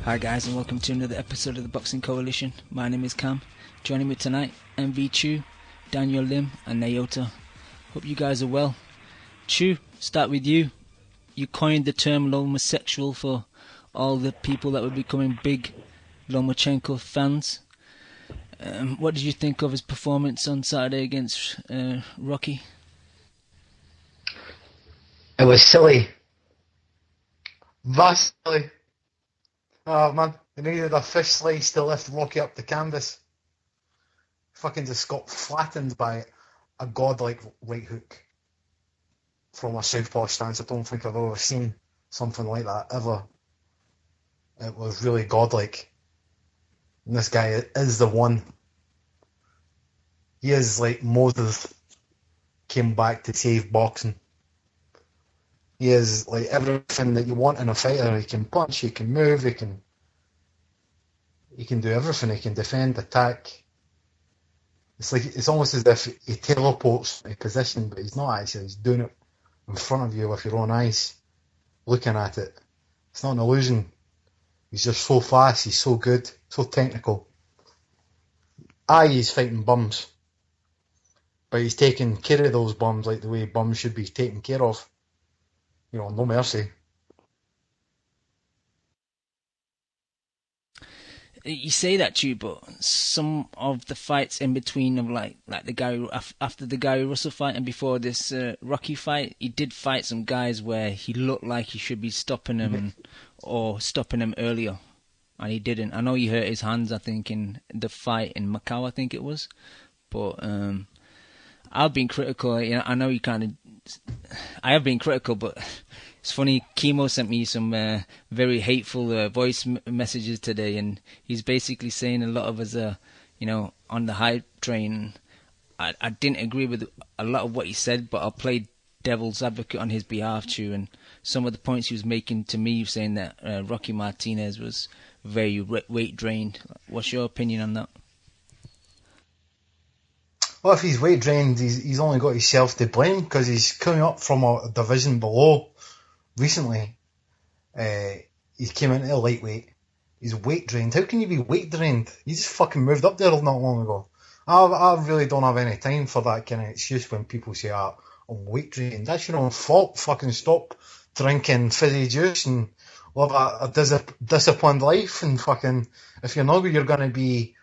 Hi guys, and welcome to another episode of the Boxing Coalition. My name is Cam. Joining me tonight, MV Chu, Daniel Lim and Naota. Hope you guys are well. Chu, start with you. You coined the term Lomachenko for all the people that were becoming big Lomachenko fans. What did you think of his performance on Saturday against Rocky? It was silly. Vast silly. Oh man, they needed a fish slice to lift Rocky up the canvas. Fucking just got flattened by a godlike right hook from a southpaw stance. I don't think I've ever seen something like that ever. It was really godlike. And this guy is the one. He is like Moses came back to save boxing. He is like everything that you want in a fighter. He can punch, he can move, he can do everything. He can defend, attack. It's almost as if he teleports in position, but he's not actually. He's doing it in front of you with your own eyes, looking at it. It's not an illusion. He's just so fast. He's so good, so technical. He's fighting bums, but he's taking care of those bums like the way bums should be taken care of. You know, no mercy. You say that, Chu, but some of the fights in between of like the Gary after the Gary Russell fight and before this Rocky fight, he did fight some guys where he looked like he should be stopping them or stopping them earlier, and he didn't. I know he hurt his hands, I think, in the fight in Macau, I think it was, but I've been critical. You know, I know you I have been critical, but it's funny. Chemo sent me some very hateful voice messages today, and he's basically saying a lot of us are, on the hype train. I didn't agree with a lot of what he said, but I'll play devil's advocate on his behalf too. And some of the points he was making to me, saying that Rocky Martinez was very weight drained. What's your opinion on that? Well, if he's weight drained, he's only got himself to blame because he's coming up from a division below. Recently, he came into lightweight. He's weight drained. How can you be weight drained? You just fucking moved up there not long ago. I really don't have any time for that kind of excuse when people say, I'm weight drained. That's your own fault. Fucking stop drinking fizzy juice and live a disciplined life. And fucking, if you're not, you're going to be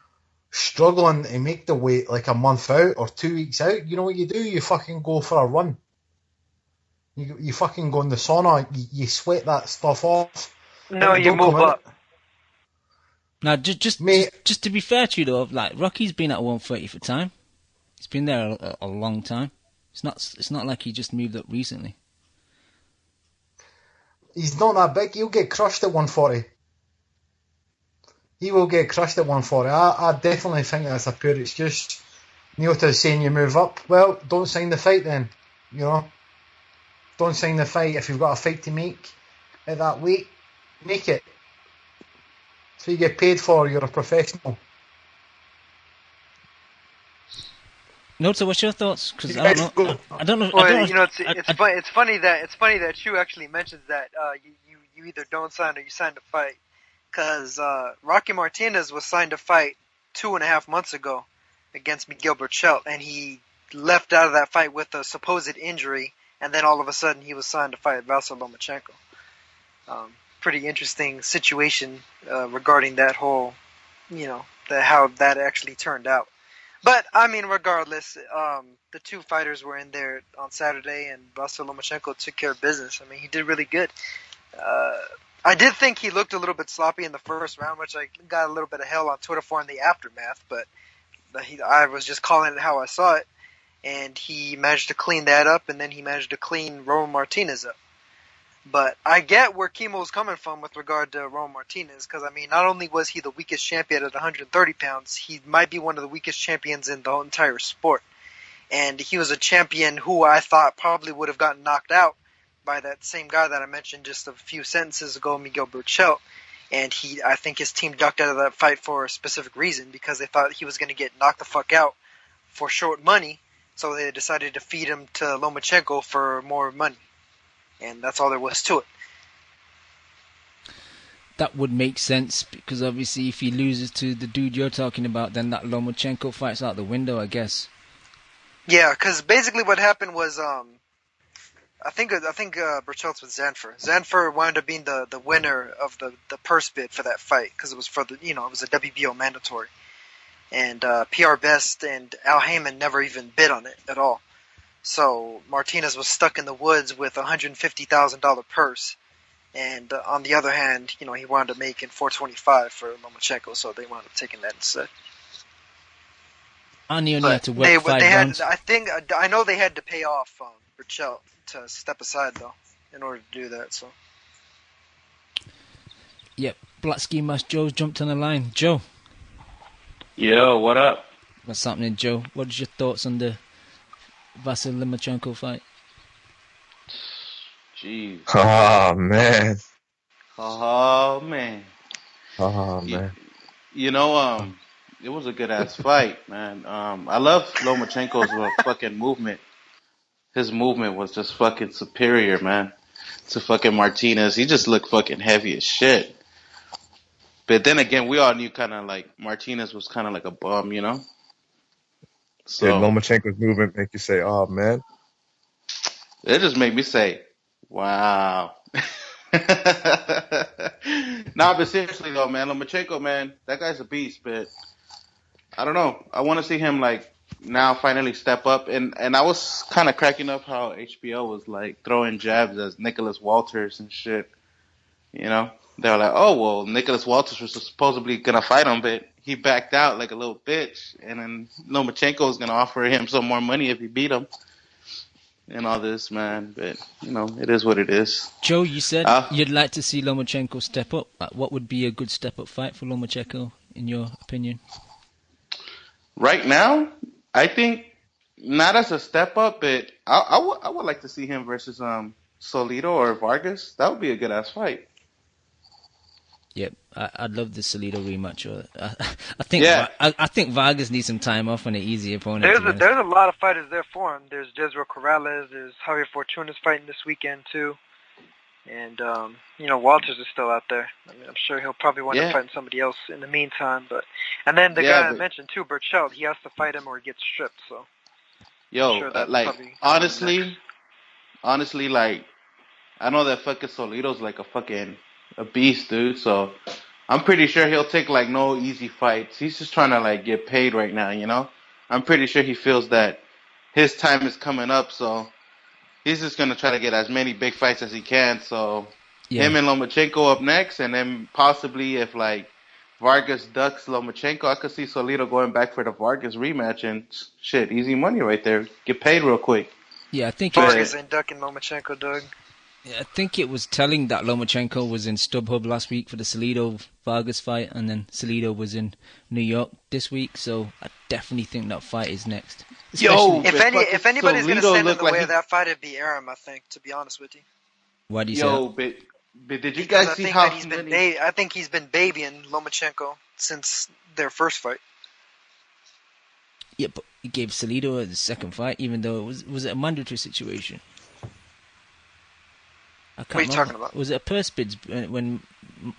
struggling to make the weight like a month out or 2 weeks out. You know what you do? You fucking go for a run. You fucking go in the sauna, you sweat that stuff off. No, you move up. Now, just to be fair to you though, like Rocky's been at 130 for time. He's been there a long time. It's not like he just moved up recently. He's not that big. He'll get crushed at 140. He will get crushed at 140. I definitely think that's a pure excuse. Naota's saying you move up. Well, don't sign the fight then. You know. Don't sign the fight. If you've got a fight to make at that weight, make it. So you get paid for. You're a professional. Nota, what's your thoughts? Because I don't know. It's funny that Chu actually mentions that you either don't sign or you sign to fight. Because Rocky Martinez was signed to fight 2.5 months ago against Miguel Burchelt, and he left out of that fight with a supposed injury. And then all of a sudden, he was signed to fight Vasily Lomachenko. Pretty interesting situation regarding that whole, how that actually turned out. But, I mean, regardless, the two fighters were in there on Saturday, and Vasily Lomachenko took care of business. I mean, he did really good. I did think he looked a little bit sloppy in the first round, which I got a little bit of hell on Twitter for in the aftermath, but I was just calling it how I saw it. And he managed to clean that up, and then he managed to clean Roman Martinez up. But I get where Chemo's coming from with regard to Roman Martinez, because, I mean, not only was he the weakest champion at 130 pounds, he might be one of the weakest champions in the whole entire sport. And he was a champion who I thought probably would have gotten knocked out by that same guy that I mentioned just a few sentences ago, Miguel Burchelt. And I think his team ducked out of that fight for a specific reason, because they thought he was going to get knocked the fuck out for short money. So they decided to feed him to Lomachenko for more money. And that's all there was to it. that would make sense because obviously if he loses to the dude you're talking about, then that Lomachenko fight's out the window, I guess. Yeah, because basically what happened was, I think Berchelt was Zanfer. Zanfer wound up being the winner of the purse bid for that fight because it was for the it was a WBO mandatory, and PR Best and Al Heyman never even bid on it at all. So Martinez was stuck in the woods with $150,000 purse, and on the other hand, he wound up making $425 for Lomachenko, so they wound up taking that instead. And he only had to work 5 rounds. I know they had to pay off Berchelt to step aside though, in order to do that. So. Yep, Black Ski Mask Joe's jumped on the line. Joe. Yo, what up? What's happening, Joe? What's your thoughts on the Vasyl Lomachenko fight? Jeez. Oh man. Oh man. Oh man. It was a good ass fight, man. I love Lomachenko's fucking movement. His movement was just fucking superior, man, to fucking Martinez. He just looked fucking heavy as shit. But then again, we all knew kind of like Martinez was kind of like a bum, So Did Lomachenko's movement make you say, "Oh man"? It just made me say, "Wow." Nah, but seriously though, man, Lomachenko, man, that guy's a beast. But I don't know. I want to see him like now finally step up. And I was kind of cracking up how HBO was like throwing jabs as Nicholas Walters and shit. They were like, oh, well, Nicholas Walters was supposedly going to fight him, but he backed out like a little bitch. And then Lomachenko was going to offer him some more money if he beat him. And all this, man. But, it is what it is. Joe, you said you'd like to see Lomachenko step up. What would be a good step-up fight for Lomachenko, in your opinion? Right now, I think not as a step up, but I would like to see him versus Salido or Vargas. That would be a good ass fight. Yep, I'd love the Salido rematch. I think Vargas needs some time off on an easy opponent. There's a lot of fighters there for him. There's Jezreel Corrales. There's Javier Fortuna's fighting this weekend too, and Walters is still out there. I mean, I'm sure he'll probably want to fight somebody else in the meantime. And then the guy I mentioned too, Berchelt, he has to fight him or he gets stripped. So. Honestly, like, I know that fucking Solido's like a beast, dude. So I'm pretty sure he'll take like no easy fights. He's just trying to like get paid right now, I'm pretty sure he feels that his time is coming up, so he's just gonna try to get as many big fights as he can. So him and Lomachenko up next, and then possibly if like Vargas ducks Lomachenko, I could see Salido going back for the Vargas rematch and shit, easy money right there. Get paid real quick. Yeah, I think Vargas ain't ducking Lomachenko, Doug. Yeah, I think it was telling that Lomachenko was in StubHub last week for the Salido Vargas fight, and then Salido was in New York this week. So I definitely think that fight is next. If anybody's gonna stand in the way of that fight, it'd be Aram, I think. To be honest with you. Why do you say that? But did you guys see how I think he's been babying Lomachenko since their first fight. Yeah, but he gave Salido the second fight, even though it was a mandatory situation. What are you talking about? Was it a purse bid when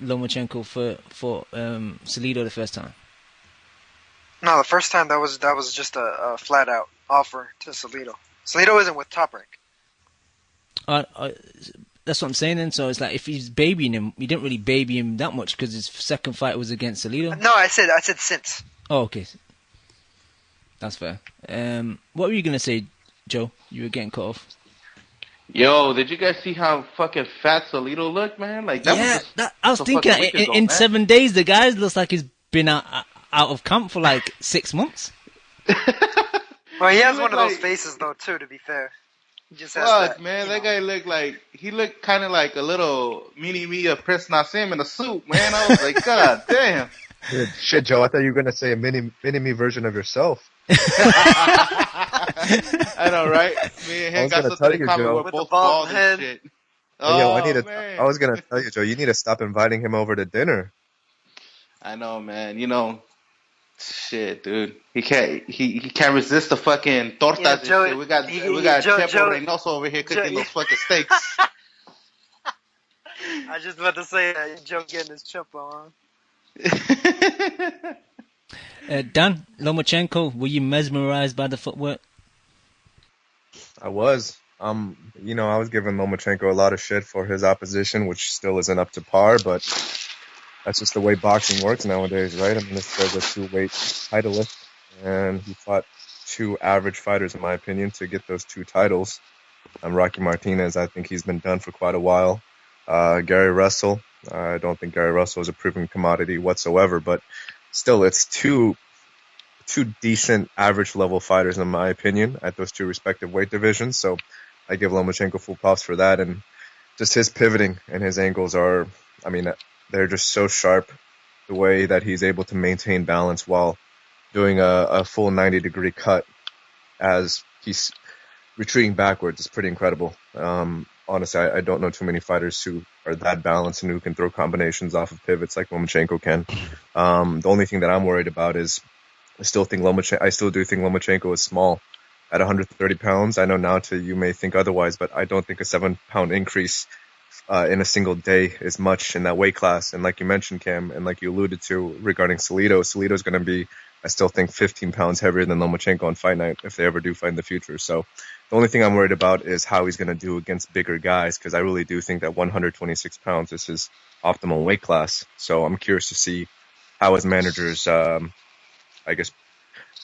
Lomachenko fought Salido the first time? No, the first time that was just a flat out offer to Salido. Salido isn't with Top Rank. That's what I'm saying then. So it's like if he's babying him, he didn't really baby him that much because his second fight was against Salido. No, I said since. Oh, okay. That's fair. What were you gonna say, Joe? You were getting cut off. Yo, did you guys see how fucking fat Salido looked, man? Like I was thinking in 7 days the guy looks like he's been out of camp for like 6 months. Well, he has one of those faces though, too. To be fair, he just has that. Man, that guy looked kind of like a little mini-me of Prince Nassim in a suit, man. I was like, God damn. Shit, Joe, I thought you were gonna say a mini-me version of yourself. I know, right? Me and him got something in common. We're both bald and shit. I was gonna tell you, Joe, you need to stop inviting him over to dinner. I know, man. Shit, dude. He can't resist the fucking tortas and shit. We got Chepo Reynoso over here cooking those fucking steaks. I just about to say that Joe getting his chip on. Dan, Lomachenko, were you mesmerized by the footwork? I was. I was giving Lomachenko a lot of shit for his opposition, which still isn't up to par, but that's just the way boxing works nowadays, right? I mean, this guy's a two-weight titleist, and he fought two average fighters, in my opinion, to get those two titles. Rocky Martinez, I think he's been done for quite a while. Gary Russell, I don't think Gary Russell is a proven commodity whatsoever, but still, it's two decent average level fighters, in my opinion, at those two respective weight divisions. So I give Lomachenko full props for that. And just his pivoting and his angles are, I mean, they're just so sharp, the way that he's able to maintain balance while doing a full 90-degree cut as he's retreating backwards is pretty incredible. Honestly, I don't know too many fighters who are that balanced and who can throw combinations off of pivots like Lomachenko can. The only thing that I'm worried about is I still do think Lomachenko is small at 130 pounds. I know now you may think otherwise, but I don't think a 7-pound increase in a single day is much in that weight class. And like you mentioned, Cam, and like you alluded to regarding Salido's going to be, I still think, 15 pounds heavier than Lomachenko on fight night if they ever do fight in the future. So the only thing I'm worried about is how he's going to do against bigger guys, because I really do think that 126 pounds is his optimal weight class. So I'm curious to see how his managers,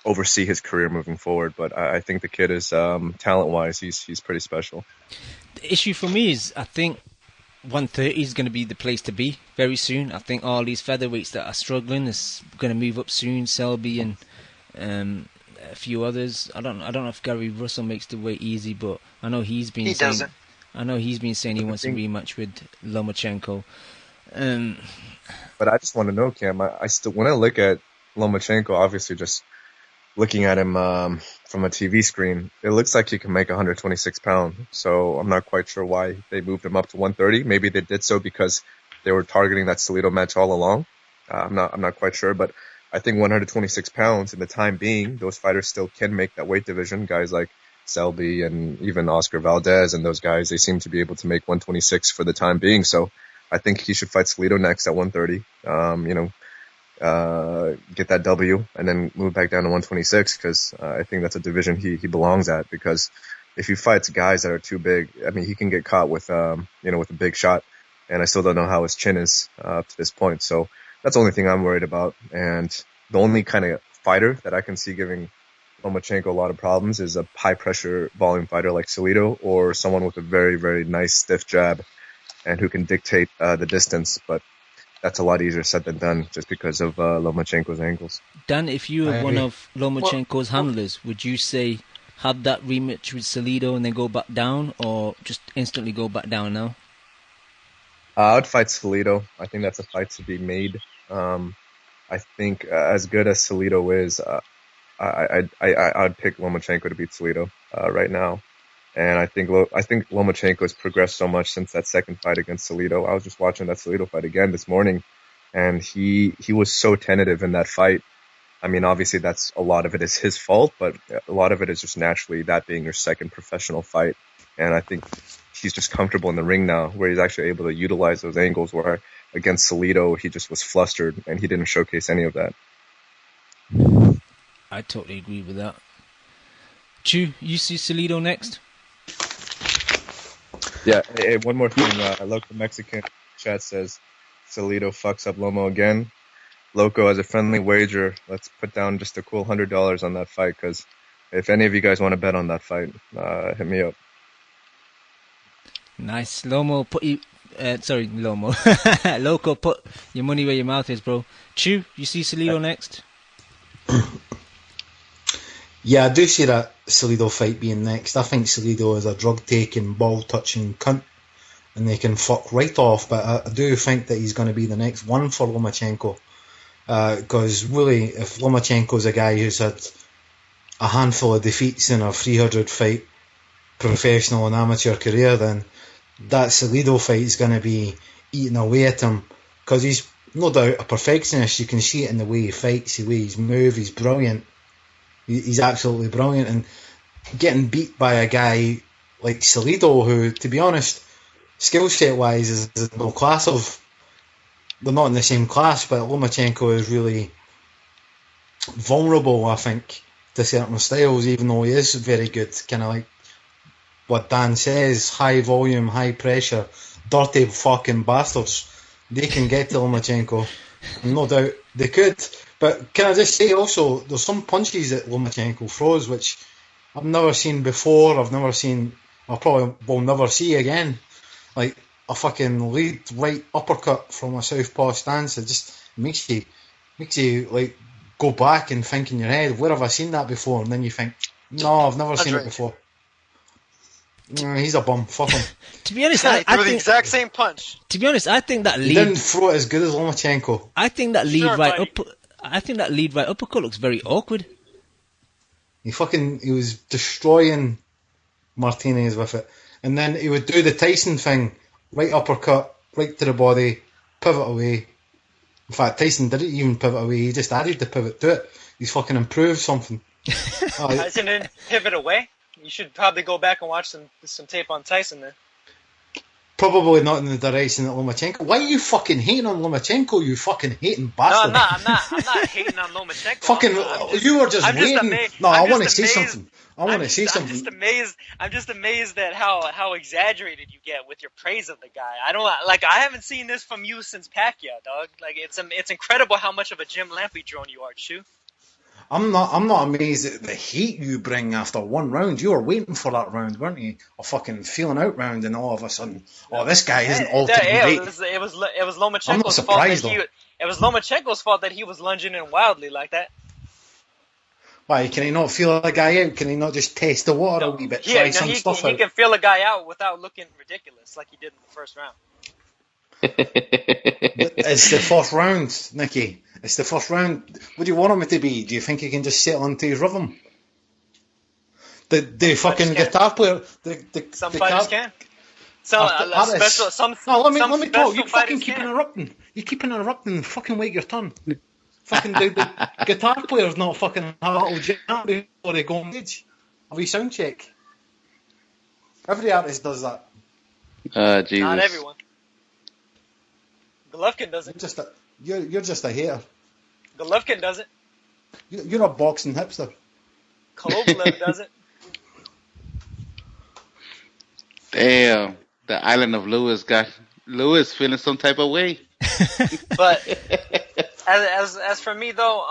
oversee his career moving forward. But I think the kid is, talent-wise, he's pretty special. The issue for me is I think 130 is going to be the place to be very soon. I think all these featherweights that are struggling is going to move up soon. Selby and a few others. I don't know if Gary Russell makes the weight easy, but I know he's been saying he wants a rematch with Lomachenko. But I just want to know, Cam, I still, when I look at Lomachenko, obviously just looking at him from a TV screen, it looks like he can make 126 pounds. So I'm not quite sure why they moved him up to 130. Maybe they did so because they were targeting that Salido match all along. I'm not quite sure, but I think 126 pounds in the time being, those fighters still can make that weight division. Guys like Selby and even Oscar Valdez and those guys, they seem to be able to make 126 for the time being. So I think he should fight Salido next at 130. Get that W and then move back down to 126, because I think that's a division he belongs at, because if he fights guys that are too big, I mean, he can get caught with a big shot, and I still don't know how his chin is up to this point. So that's the only thing I'm worried about. And the only kind of fighter that I can see giving Lomachenko a lot of problems is a high pressure volume fighter like Salido, or someone with a very, very nice stiff jab and who can dictate the distance. But that's a lot easier said than done, just because of Lomachenko's angles. Dan, if you were one of Lomachenko's handlers, would you say have that rematch with Salido and then go back down, or just instantly go back down now? I would fight Salido. I think that's a fight to be made. I think as good as Salido is, I'd pick Lomachenko to beat Salido right now. And I think Lomachenko has progressed so much since that second fight against Salido. I was just watching that Salido fight again this morning, and he was so tentative in that fight. I mean, obviously that's a lot of it is his fault, but a lot of it is just naturally that being your second professional fight. And I think he's just comfortable in the ring now, where he's actually able to utilize those angles, where against Salido, he just was flustered and he didn't showcase any of that. I totally agree with that. Chu, you see Salido next? Yeah, hey, one more thing. Loco Mexican chat says Salido fucks up Lomo again. Loco, as a friendly wager, let's put down just a cool $100 on that fight, because if any of you guys want to bet on that fight, hit me up. Nice. Lomo, Loco, put your money where your mouth is, bro. Chu, you see Salido next? Yeah, I do see that Salido fight being next. I think Salido is a drug-taking, ball-touching cunt, and they can fuck right off, but I do think that he's going to be the next one for Lomachenko. Because really, if Lomachenko's a guy who's had a handful of defeats in a 300-fight professional and amateur career, then that Salido fight is going to be eating away at him, because he's no doubt a perfectionist. You can see it in the way he fights, the way he's moved. He's brilliant. He's absolutely brilliant, and getting beat by a guy like Salido, who, to be honest, skill set wise is no class of. They're not in the same class, but Lomachenko is really vulnerable, I think, to certain styles, even though he is very good. Kind of like what Dan says, high volume, high pressure, dirty fucking bastards. They can get to Lomachenko. No doubt they could. But can I just say also, there's some punches that Lomachenko throws which I've never seen before, I probably will never see again. Like a fucking lead right uppercut from a southpaw stance. It just makes you like go back and think in your head, where have I seen that before? And then you think, no, I've never seen it before. He's a bum. Fuck him. To be honest, I I threw the think, exact same punch. to be honest, I think that He lead. didn't throw it as good as Lomachenko. I think that lead Sure, right buddy. up. I think that lead right uppercut looks very awkward. He was destroying Martinez with it. And then he would do the Tyson thing, right uppercut, right to the body, pivot away. In fact, Tyson didn't even pivot away, he just added the pivot to it. He's fucking improved something. Tyson didn't pivot away. You should probably go back and watch some tape on Tyson then. Probably not in the direction that Lomachenko. Why are you fucking hating on Lomachenko, you fucking hating No, bastard? I'm not hating on Lomachenko. Fucking, you were just waiting. No, I want to say something. I'm just amazed at how exaggerated you get with your praise of the guy. I haven't seen this from you since Pacquiao, dog. Like it's incredible how much of a Jim Lampley drone you are, Shu. I'm not amazed at the hate you bring after one round. You were waiting for that round, weren't you? A fucking feeling out round, and all of a sudden, this guy isn't ultimate great. It was Lomachenko's I'm not surprised, fault it was Lomachenko's fault that he was lunging in wildly like that. Why, can he not feel a guy out? Can he not just test the water a wee bit, try some stuff he out? can feel a guy out without looking ridiculous like he did in the first round. It's the first round, Nicky. It's the first round. What do you want him to be? Do you think he can just settle into his rhythm? The fucking guitar player. Some fighters can. No, let me talk. You fucking keep can. interrupting. You keep interrupting. Fucking wait your turn. Fucking the guitar player's not fucking have a little jam before they go on stage. A wee sound check. Every artist does that. Jesus. Not everyone. Golovkin doesn't. You're just a hater. Golovkin doesn't. You're a boxing hipster. Kovalev doesn't. Damn. The island of Lewis feeling some type of way. But as for me though,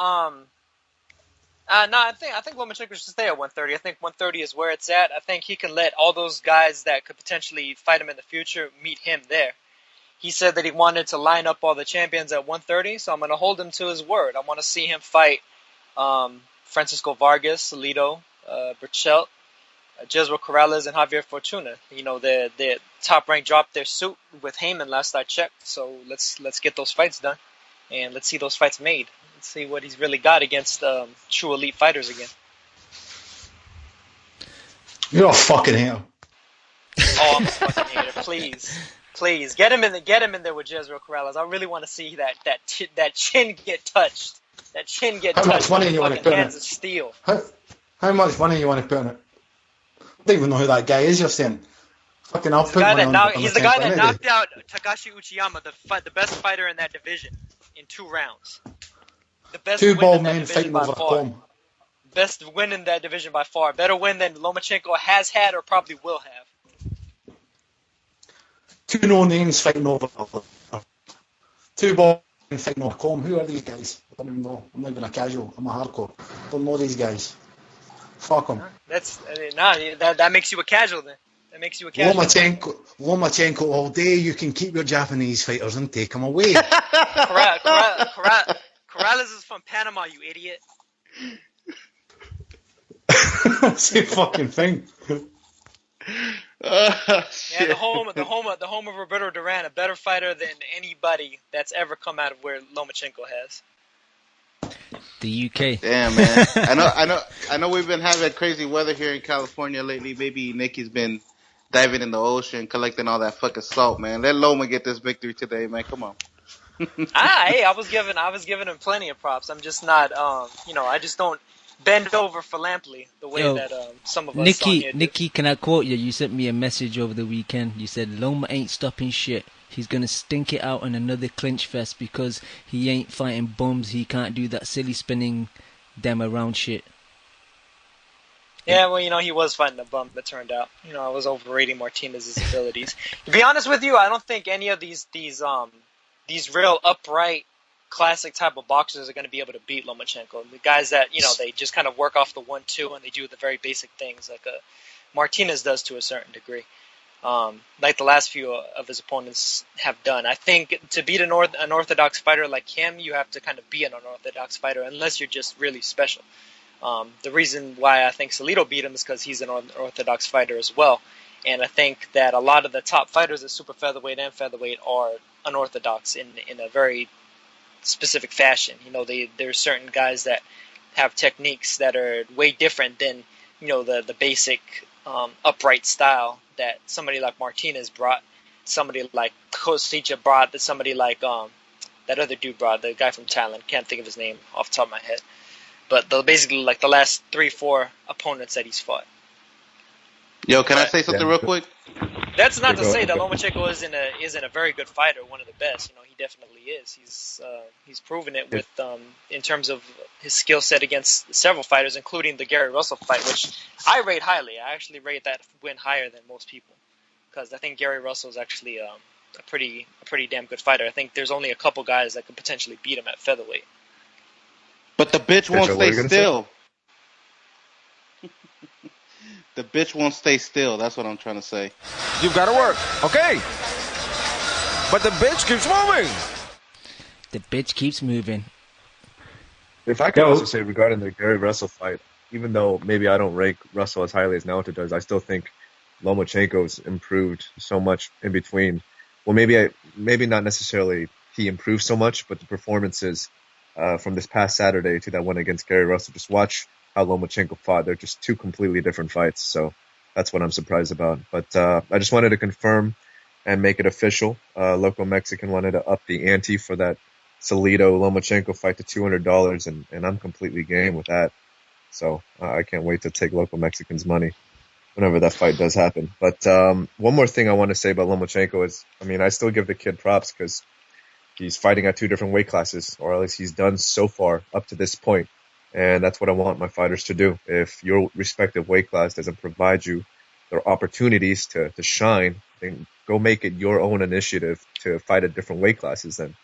I think Lomachenko should stay at 130. I think 130 is where it's at. I think he can let all those guys that could potentially fight him in the future meet him there. He said that he wanted to line up all the champions at 130, so I'm going to hold him to his word. I want to see him fight Francisco Vargas, Salido, Burchelt, Jezreel Corrales, and Javier Fortuna. You know, the top rank dropped their suit with Heyman last I checked, so let's get those fights done, and let's see those fights made. Let's see what he's really got against true elite fighters again. You're a fucking hater. Oh, I'm a fucking hater. Please get him in there with Jezreel Corrales. I really want to see that chin get touched. That chin get How much touched money with you want to fucking put in hands it? of steel. How much money you want to put in it? I don't even know who that guy is. You're saying. Fucking, I'll He's put money on he's the guy that Lomachenko knocked out Takashi Uchiyama, the best fighter in that division, in 2 rounds. The best Two win bald in that men division fighting by over a far. comb. Best win in that division by far. Better win than Lomachenko has had or probably will have. Two no names fighting over. Two bald men fighting over a comb. Who are these guys? I don't even know. I'm not even a casual. I'm a hardcore. Don't know these guys. Fuck them. That makes you a casual then. That makes you a casual. Lomachenko all day. You can keep your Japanese fighters and take them away. Corrales is from Panama, you idiot. Same fucking thing. Yeah, the home of Roberto Duran, a better fighter than anybody that's ever come out of where Lomachenko has. The UK. Damn, man. I know we've been having crazy weather here in California lately. Maybe Nicky's been diving in the ocean, collecting all that fucking salt, man. Let Loma get this victory today, man. Come on. I was giving him plenty of props. I'm just not, I just don't. bend over for Lampley the way Yo, that some of us on here do. Nikki, can I quote you? You sent me a message over the weekend. You said Loma ain't stopping shit. He's gonna stink it out in another clinch fest because he ain't fighting bums. He can't do that silly spinning them around shit. Yeah, well, he was fighting a bum, it turned out. I was overrating Martinez's abilities. To be honest with you, I don't think any of these real upright, classic type of boxers are going to be able to beat Lomachenko. The guys that, they just kind of work off the 1-2 and they do the very basic things like Martinez does to a certain degree. Like the last few of his opponents have done. I think to beat an orthodox fighter like him, you have to kind of be an unorthodox fighter unless you're just really special. The reason why I think Salido beat him is because he's an orthodox fighter as well. And I think that a lot of the top fighters at super featherweight and featherweight are unorthodox in a very specific fashion. There's certain guys that have techniques that are way different than, the basic upright style that somebody like Martinez brought, somebody like Kosica brought, that somebody like that other dude brought, the guy from Thailand. Can't think of his name off the top of my head. But basically like the last 3-4 opponents that he's fought. Yo, can I say something real quick? That's not to say that Lomachenko isn't a very good fighter, one of the best. He definitely is. He's proven it with in terms of his skill set against several fighters, including the Gary Russell fight, which I rate highly. I actually rate that win higher than most people because I think Gary Russell is actually a pretty damn good fighter. I think there's only a couple guys that could potentially beat him at featherweight. But the bitch won't stay still. The bitch won't stay still. That's what I'm trying to say. You've got to work. Okay. But the bitch keeps moving. The bitch keeps moving. If I could also say regarding the Gary Russell fight, even though maybe I don't rank Russell as highly as Naoto does, I still think Lomachenko's improved so much in between. Well, maybe not necessarily he improved so much, but the performances from this past Saturday to that one against Gary Russell, just watch how Lomachenko fought. They're just two completely different fights, so that's what I'm surprised about. But I just wanted to confirm and make it official. Local Mexican wanted to up the ante for that Salido-Lomachenko fight to $200, and I'm completely game with that. So I can't wait to take Local Mexican's money whenever that fight does happen. But one more thing I want to say about Lomachenko is, I still give the kid props because he's fighting at two different weight classes, or at least he's done so far up to this point. And that's what I want my fighters to do. If your respective weight class doesn't provide you the opportunities to shine, then go make it your own initiative to fight at different weight classes. Then,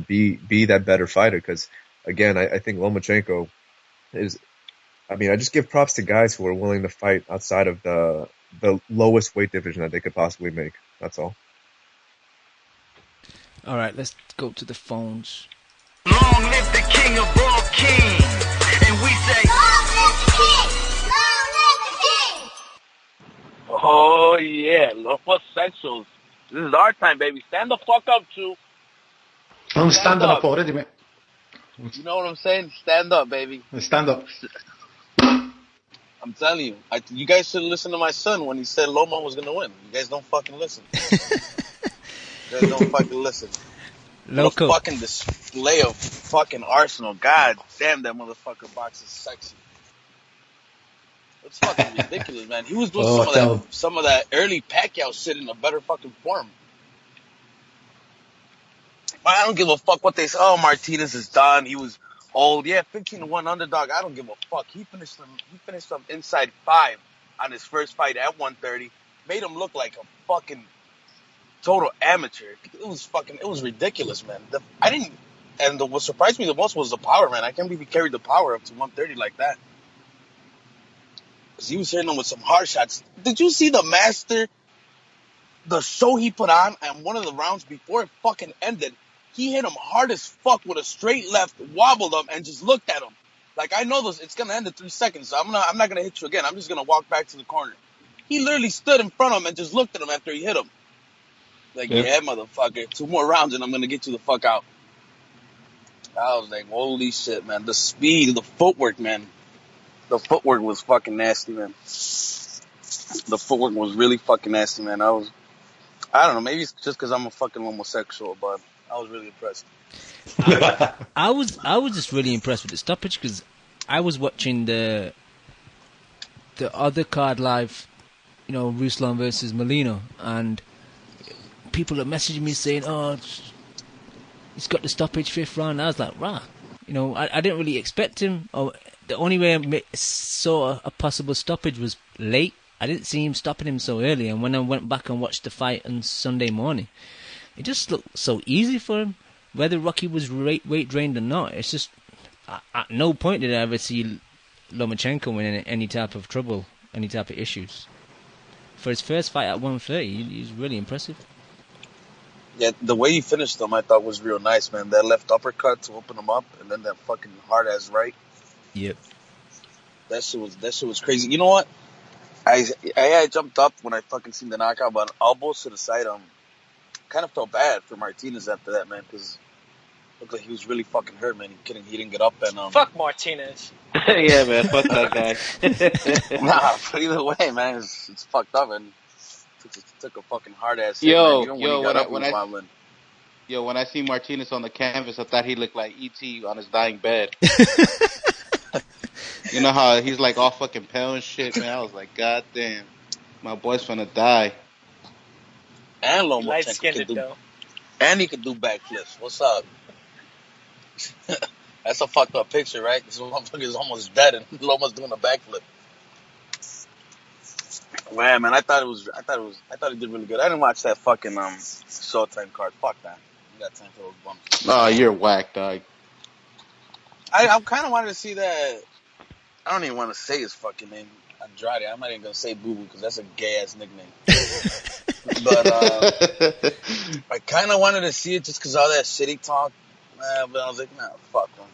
be that better fighter. Because again, I think Lomachenko is. I just give props to guys who are willing to fight outside of the lowest weight division that they could possibly make. That's all. All right, let's go to the phones. Long live the king of all kings. And we say, long live the king! Long live the king! Oh, yeah, homosexuals. This is our time, baby. Stand the fuck up, Chu. I'm standing up already, mate. You know what I'm saying? Stand up, baby. Stand up. I'm telling you. You guys should listen to my son when he said Loma was going to win. You guys don't fucking listen. You guys don't fucking listen. Loco. What a fucking display of fucking Arsenal. God damn, that motherfucker box is sexy. It's fucking ridiculous, man. He was doing some of that early Pacquiao shit in a better fucking form. I don't give a fuck what they say. Oh, Martinez is done. He was old. Yeah, 15-1 underdog. I don't give a fuck. He finished him inside 5 on his first fight at 130. Made him look like a fucking total amateur. It was ridiculous, man. What surprised me the most was the power, man. I can't believe he carried the power up to 130 like that. Because he was hitting him with some hard shots. Did you see the master, the show he put on one of the rounds before it fucking ended? He hit him hard as fuck with a straight left, wobbled him, and just looked at him. Like, I know it's going to end in 3 seconds, so I'm not going to hit you again. I'm just going to walk back to the corner. He literally stood in front of him and just looked at him after he hit him. Like, yeah, motherfucker, 2 more rounds and I'm going to get you the fuck out. I was like, holy shit, man. The speed, the footwork, man. The footwork was fucking nasty, man. The footwork was really fucking nasty, man. I don't know, maybe it's just because I'm a fucking homosexual, but I was really impressed. I was just really impressed with the stoppage because I was watching the other card live, Ruslan versus Molina, and people are messaging me saying, "Oh, he's got the stoppage 5th round." I was like, "Rah," I didn't really expect him. Or the only way I saw a possible stoppage was late. I didn't see him stopping him so early, and when I went back and watched the fight on Sunday morning, it just looked so easy for him. Whether Rocky was weight drained or not, it's just at no point did I ever see Lomachenko in any type of trouble, any type of issues. For his first fight at 130, he's really impressive. Yeah, the way he finished him, I thought was real nice, man. That left uppercut to open him up, and then that fucking hard ass right. Yep. That shit was crazy. You know what? I jumped up when I fucking seen the knockout, but elbows to the side. Kind of felt bad for Martinez after that, man, because looked like he was really fucking hurt, man. He didn't get up and Fuck Martinez. Yeah, man, fuck that guy. Nah, but either way, man, it's fucked up, and took a fucking hard ass. When I see Martinez on the canvas, I thought he looked like E.T. on his dying bed. You know how he's like all fucking pale and shit, man. I was like, God damn, my boy's finna die. And Lomachenko Light-skinned though. And he could do backflips. What's up? That's a fucked up picture, right? This motherfucker is almost dead and Loma's doing a backflip. Man, I thought he did really good. I didn't watch that fucking Showtime card. Fuck that. You got time for those bumps. Oh, you're whack, dog. I kind of wanted to see that. I don't even want to say his fucking name, Andrade. I'm not even gonna say Boo Boo because that's a gay ass nickname. But I kind of wanted to see it just because all that shitty talk. But I was like, nah, fuck him.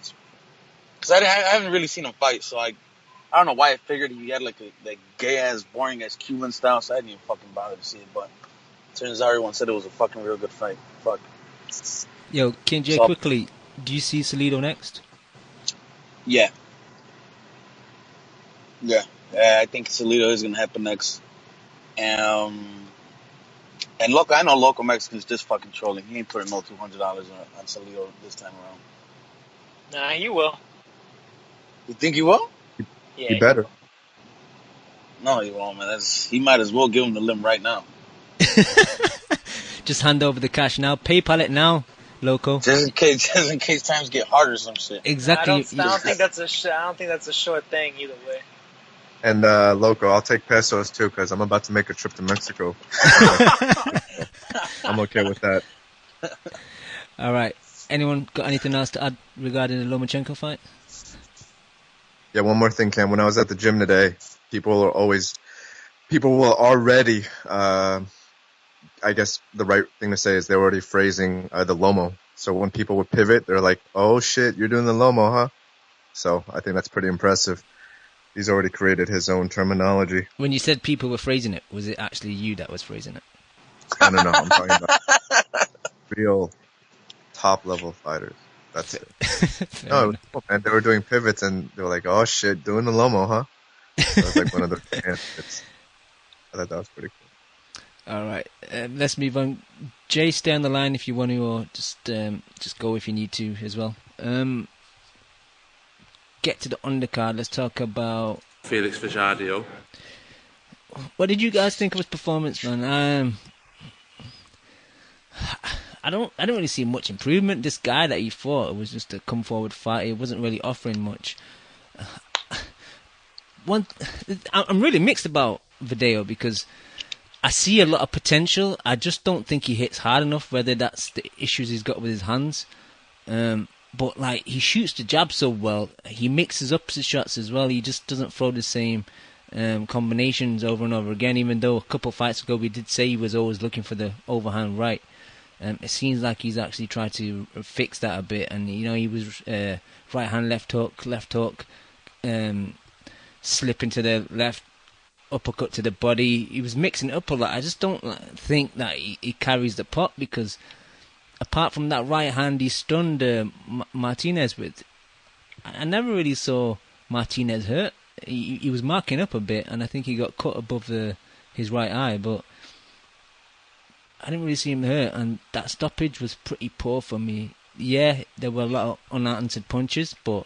Because I haven't really seen him fight, so I don't know why I figured he had like a gay ass, boring ass Cuban style, so I didn't even fucking bother to see it. But turns out everyone said it was a fucking real good fight. Fuck. Yo, King J, quickly, do you see Salido next? Yeah. I think Salido is gonna happen next. And look, I know local Mexicans just fucking trolling. He ain't putting no $200 on Salido this time around. Nah, he will. You think he will? Yeah, He better. No, he won't, man. He might as well give him the limb right now. Just hand over the cash now. PayPal it now, loco. Just in case times get harder or some shit. Exactly. I don't think that's a short thing either way. And loco, I'll take pesos too because I'm about to make a trip to Mexico. I'm okay with that. All right. Anyone got anything else to add regarding the Lomachenko fight? Yeah, one more thing, Cam. When I was at the gym today, people were already, I guess the right thing to say is they're already phrasing the Lomo. So when people would pivot, they're like, oh shit, you're doing the Lomo, huh? So I think that's pretty impressive. He's already created his own terminology. When you said people were phrasing it, was it actually you that was phrasing it? I don't know. I'm talking about real top-level fighters. That's it. No, it was cool, man. They were doing pivots, and they were like, oh, shit, doing the Lomo, huh? That was like one of the hits. I thought that was pretty cool. All right. Let's move on. Jay, stay on the line if you want to, or just go if you need to as well. Get to the undercard. Let's talk about Felix Fajardo. What did you guys think of his performance, man? I don't really see much improvement. This guy that he fought was just a come forward fight. He wasn't really offering much. I'm really mixed about Video because I see a lot of potential. I just don't think he hits hard enough. Whether that's the issues he's got with his hands. But like he shoots the jab so well, he mixes up his shots as well. He just doesn't throw the same combinations over and over again. Even though a couple of fights ago we did say he was always looking for the overhand right, it seems like he's actually tried to fix that a bit. And he was right hand left hook, slip into the left, uppercut to the body. He was mixing it up a lot. I just don't think that he carries the pot because. Apart from that right hand he stunned Martinez with, I never really saw Martinez hurt. He was marking up a bit, and I think he got cut above his right eye, but I didn't really see him hurt, and that stoppage was pretty poor for me. Yeah, there were a lot of unanswered punches, but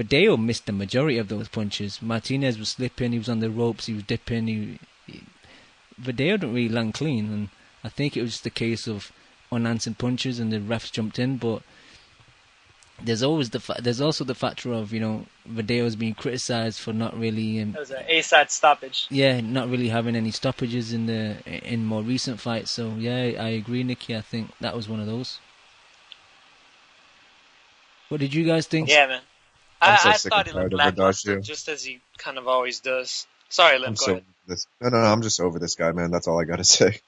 Verdeo missed the majority of those punches. Martinez was slipping, he was on the ropes, he was dipping. Verdeo didn't really land clean, and I think it was just a case of unanswered punches, and the refs jumped in. But there's always there's also the factor of Verdeo's being criticised for not really. It was an A-side stoppage. Yeah, not really having any stoppages in more recent fights. So yeah, I agree, Nicky. I think that was one of those. What did you guys think? Yeah, man. I'm so I sick thought and he looked tired of lackluster, Verdasio. just as he kind of always does. Sorry, Lim, go ahead. No, I'm just over this guy, man. That's all I gotta say.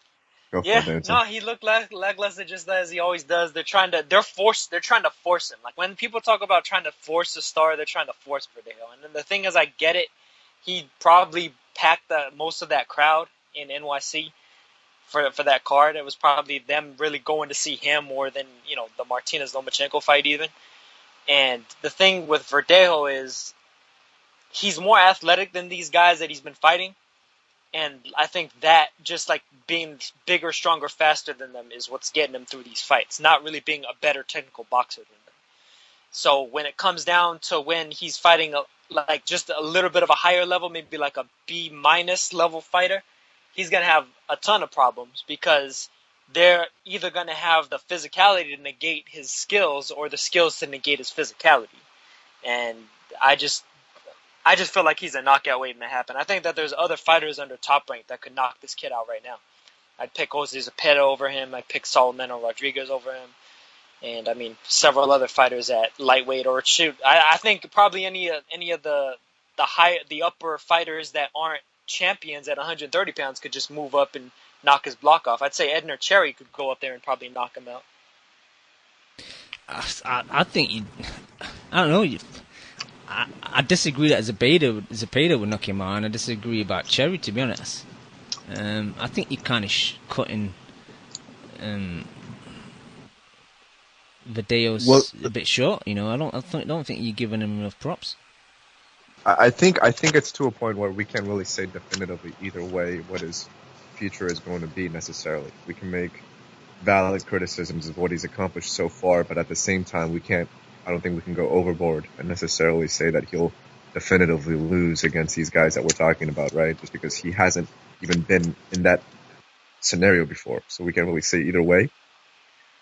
Go for it, Yeah, Danton. no, he looked lackluster just as he always does. They're trying to force him. Like when people talk about trying to force a star, they're trying to force Verdeo. And then the thing is, I get it. He probably packed most of that crowd in NYC for that card. It was probably them really going to see him more than the Martinez Lomachenko fight even. And the thing with Verdejo is he's more athletic than these guys that he's been fighting. And I think that just like being bigger, stronger, faster than them is what's getting him through these fights, not really being a better technical boxer than them. So when it comes down to when he's fighting like just a little bit of a higher level, maybe like a B- level fighter, he's going to have a ton of problems because they're either going to have the physicality to negate his skills or the skills to negate his physicality. And I just feel like he's a knockout waiting to happen. I think that there's other fighters under Top Rank that could knock this kid out right now. I'd pick Jose Zepeda over him. I'd pick Solomeno Rodriguez over him. And, I mean, several other fighters at lightweight or shoot. I think probably any of the upper fighters that aren't champions at 130 pounds could just move up and knock his block off. I'd say Edner Cherry could go up there and probably knock him out. I think I don't know. I disagree that Zepeda would knock him out, and I disagree about Cherry, to be honest. I think you're kind of cutting Verdeo's a bit short. I don't think you're giving him enough props. I think it's to a point where we can't really say definitively either way what his future is going to be necessarily. We can make valid criticisms of what he's accomplished so far, but at the same time, I don't think we can go overboard and necessarily say that he'll definitively lose against these guys that we're talking about, right? Just because he hasn't even been in that scenario before, so we can't really say either way.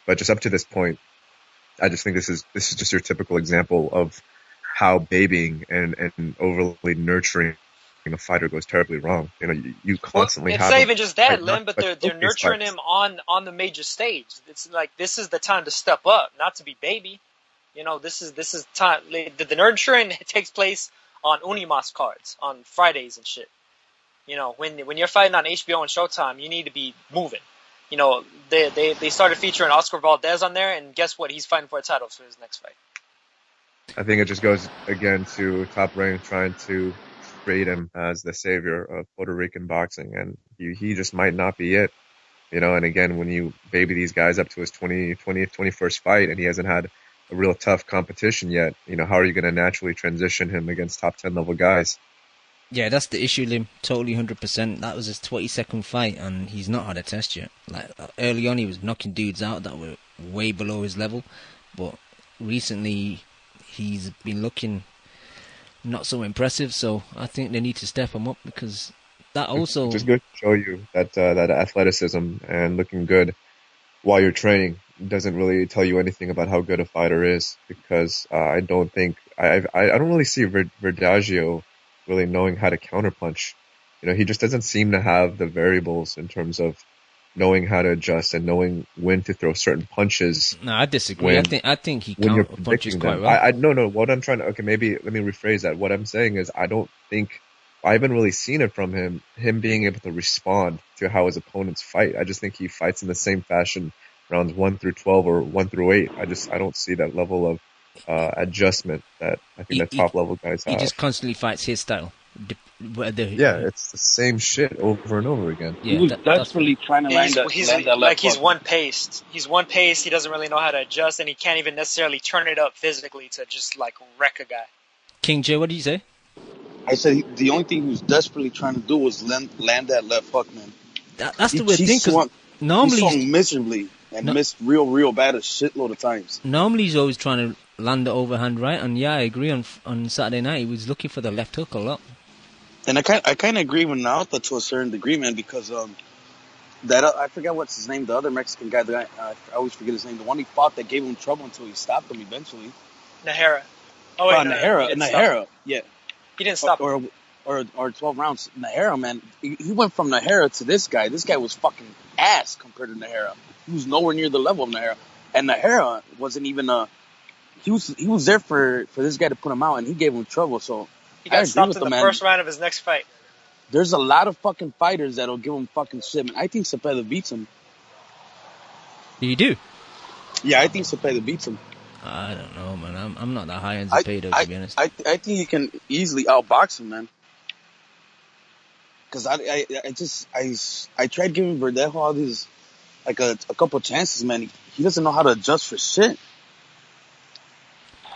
But just up to this point, I just think this is just your typical example of how babying and overly nurturing a fighter goes terribly wrong. You constantly have. It's not even just that, Lim, but they're nurturing him on the major stage. It's like this is the time to step up, not to be baby. This is time. The nurturing takes place on Unimas cards on Fridays and shit. When you're fighting on HBO and Showtime, you need to be moving. They started featuring Oscar Valdez on there, and guess what? He's fighting for a title for his next fight. I think it just goes again to Top Rank trying to create him as the savior of Puerto Rican boxing, and he just might not be it. And again, when you baby these guys up to his 20th, 21st fight, and he hasn't had a real tough competition yet, how are you going to naturally transition him against top 10 level guys? Yeah, that's the issue, Lim. Totally 100%. That was his 22nd fight, and he's not had a test yet. Like early on, he was knocking dudes out that were way below his level, but recently he's been looking not so impressive. So I think they need to step him up because that also just good to show you that that athleticism and looking good while you're training doesn't really tell you anything about how good a fighter is, because I don't really see Verdasio really knowing how to counterpunch. He just doesn't seem to have the variables in terms of knowing how to adjust and knowing when to throw certain punches. No, I disagree. I think he counterpunches quite well. No. What I'm trying to maybe let me rephrase that. What I'm saying is I haven't really seen it from him being able to respond to how his opponents fight. I just think he fights in the same fashion rounds 1 through 12 or 1 through 8. I don't see that level of adjustment that I think that top level guys have. He just constantly fights his style. It's the same shit over and over again. Yeah, he was desperately trying to land that left he's one-paced. He's one-paced. He doesn't really know how to adjust, and he can't even necessarily turn it up physically to just like wreck a guy. King J, what did you say? I said the only thing he was desperately trying to do was land that left hook, man. That's the weird thing, because normally he swung miserably and missed real bad a shitload of times. Normally he's always trying to land the overhand right. And yeah, I agree. On Saturday night, he was looking for the left hook a lot. And I kind of agree with Naota to a certain degree, man, because that I forget what's his name, the other Mexican guy, I always forget his name, the one he fought that gave him trouble until he stopped him eventually. Nahara. Oh wait, Nahara, yeah. He didn't stop him. Or 12 rounds. Nahara, man, he went from Nahara to this guy. This guy was fucking ass compared to Nahara. He was nowhere near the level of Nahara. And Nahara wasn't even he was there for this guy to put him out, and he gave him trouble. So he got stopped in the first round of his next fight. There's a lot of fucking fighters that'll give him fucking shit, man. I think Cepeda beats him. You do? Yeah, I think Cepeda beats him. I don't know, man. I'm not that high on Cepeda, to be honest. I think he can easily outbox him, man. Because I tried giving Verdejo all these, like a couple chances, man. He doesn't know how to adjust for shit.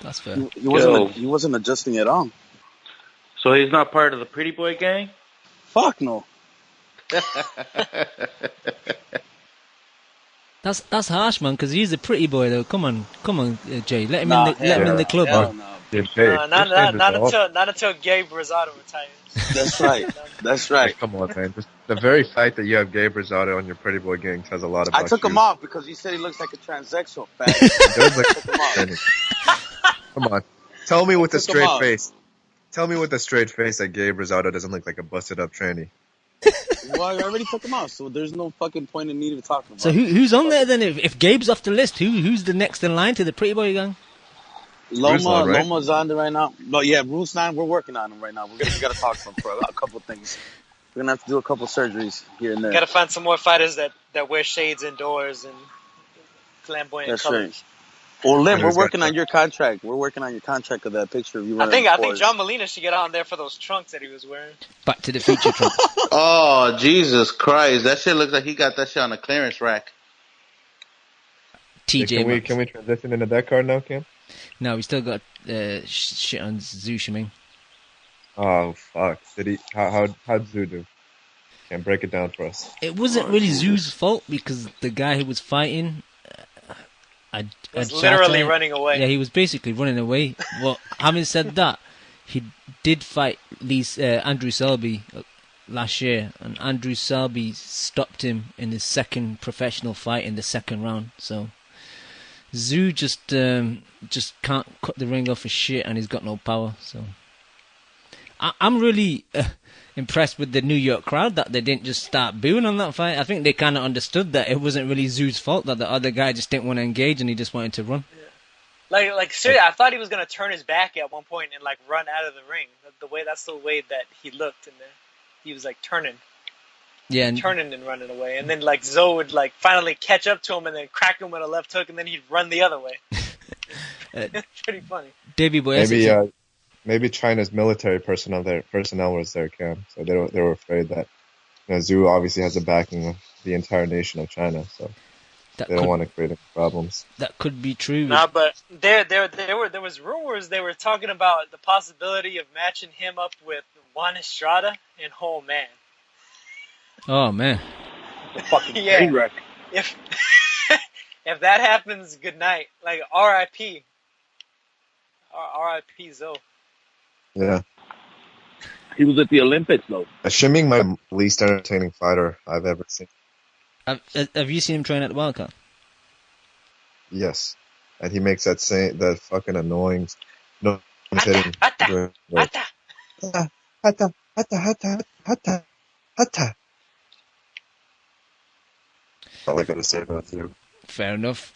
That's fair. He wasn't adjusting at all. So he's not part of the pretty boy gang? Fuck no. That's harsh, man. Because he's a pretty boy, though. Come on, Jay. Let him in the club. Not until Gabe Rosado retires. That's right. Hey, come on, man. Just the very fact that you have Gabe Rosado on your pretty boy gang says a lot about you. I took him off because he said he looks like a transsexual. Come on. Tell me with a straight face. Tell me with a straight face that Gabe Rosado doesn't look like a busted up tranny. Well, I already took him out, so there's no fucking point in me to talk about. So who's on there then? If Gabe's off the list, who's the next in line to the pretty boy gang? Loma's on there right now. But yeah, Ruslan, we're working on him right now. We gotta talk to him for a couple things. We're gonna have to do a couple surgeries here and there. Gotta find some more fighters that wear shades indoors and flamboyant colors. Right. Well, Lim, we're working on your contract. We're working on your contract of that picture of you. I think John Molina should get on there for those trunks that he was wearing. Back to the Future trunks. Oh, Jesus Christ. That shit looks like he got that shit on a clearance rack. TJ, can we transition into that card now, Cam? No, we still got shit on Zhu Shiming. Oh, fuck. How'd Zhu do? Can break it down for us. It wasn't really Zhu's fault because the guy who was fighting... was literally running away. Yeah, he was basically running away. Well, having said that, he did fight Andrew Selby last year, and Andrew Selby stopped him in his second professional fight in the second round. So Zhu just can't cut the ring off for shit, and he's got no power. So I'm really impressed with the New York crowd that they didn't just start booing on that fight. I think they kind of understood that it wasn't really Zhu's fault, that the other guy just didn't want to engage and he just wanted to run. Yeah. Like seriously, I thought he was gonna turn his back at one point and like run out of the ring. That's the way that he looked, and he was like turning and running away, and then like Zoe would like finally catch up to him and then crack him with a left hook, and then he'd run the other way. It's pretty funny. Davey Boy, maybe China's military personnel was there, Cam. So they were afraid that Zhu obviously has the backing of the entire nation of China, so they don't want to create any problems. That could be true. Nah, but there was rumors they were talking about the possibility of matching him up with Juan Estrada and Oh Man. Oh man, the fucking train wreck. If that happens, good night. Like R.I.P. R.I.P. Zoe. Yeah. He was at the Olympics, though. Shiming, my least entertaining fighter I've ever seen. Have you seen him train at the Wildcat? Yes. And he makes that fucking annoying... No, hitting... Hata. All I gotta say about you. Fair enough.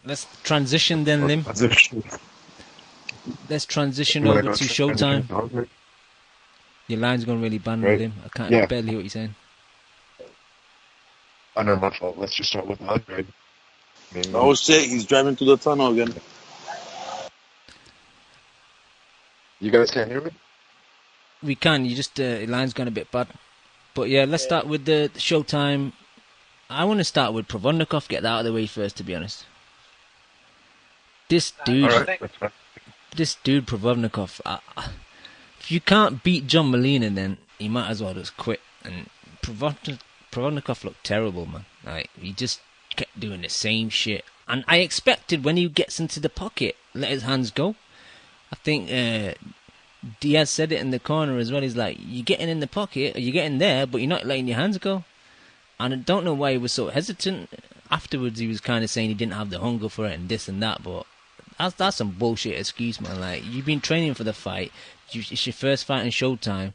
Let's transition then, Lim. Let's transition over to Showtime. Your line's going really bad with him. I can't barely hear what you're saying. Not my fault. Let's just start with Andrade. Oh shit, he's driving through the tunnel again. You guys can't hear me? We can. You just your line's gone a bit bad. But yeah, let's start with the Showtime. I want to start with Provodnikov. Get that out of the way first, to be honest. This dude, Provodnikov. If you can't beat John Molina, then he might as well just quit. And Provodnikov looked terrible, man. Like he just kept doing the same shit And I expected when he gets into the pocket, let his hands go. I think Diaz said it in the corner as well. He's like, you're getting in the pocket, or you're getting there, but you're not letting your hands go. And I don't know why he was so hesitant. Afterwards, he was kind of saying he didn't have the hunger for it and this and that, but that's some bullshit excuse, man. Like, you've been training for the fight. It's your first fight in Showtime.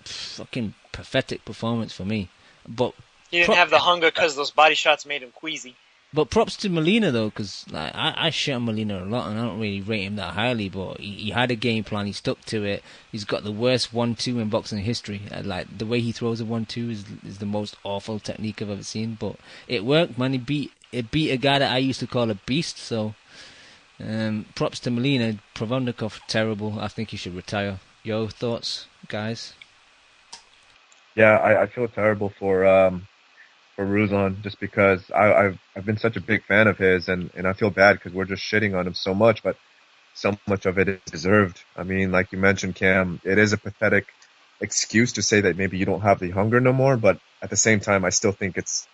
Fucking pathetic performance for me. But He didn't have the hunger because those body shots made him queasy. But props to Molina, though, because like, I shit on Molina a lot, and I don't really rate him that highly, but he had a game plan, he stuck to it. He's got the worst 1-2 in boxing history. Like, the way he throws a 1-2 is the most awful technique I've ever seen, but it worked, man. It beat a guy that I used to call a beast, so props to Molina. Provodnikov, terrible. I think he should retire. Your thoughts, guys? Yeah, I feel terrible for Ruslan, just because I've been such a big fan of his, and I feel bad because we're just shitting on him so much, but so much of it is deserved. I mean, like you mentioned, Cam, it is a pathetic excuse to say that maybe you don't have the hunger no more, but at the same time, I still think that's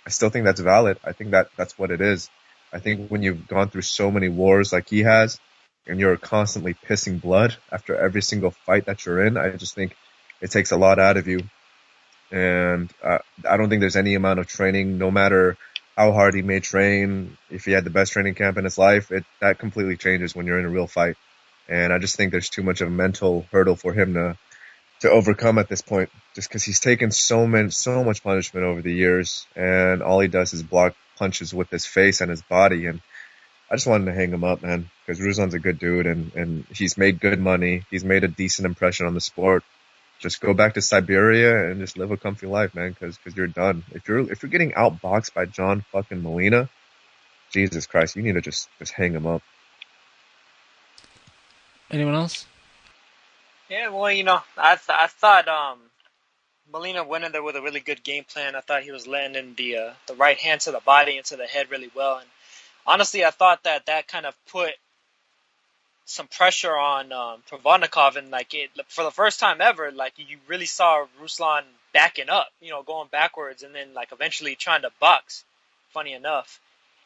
valid. I think that's what it is. I think when you've gone through so many wars like he has, and you're constantly pissing blood after every single fight that you're in, I just think it takes a lot out of you. And I don't think there's any amount of training, no matter how hard he may train, if he had the best training camp in his life, that completely changes when you're in a real fight. And I just think there's too much of a mental hurdle for him to overcome at this point, just because he's taken so much punishment over the years, and all he does is block punches with his face and his body. And I just wanted to hang him up, man, because Ruslan's a good dude, and he's made good money. He's made a decent impression on the sport. Just go back to Siberia and just live a comfy life, man, because you're done. If you're getting outboxed by John fucking Molina, Jesus Christ, you need to just hang him up. Anyone else? Yeah, well, I thought Molina went in there with a really good game plan. I thought he was landing the right hand to the body and to the head really well. And honestly, I thought that kind of put some pressure on Provodnikov, and for the first time ever, you really saw Ruslan backing up, going backwards, and then eventually trying to box. Funny enough,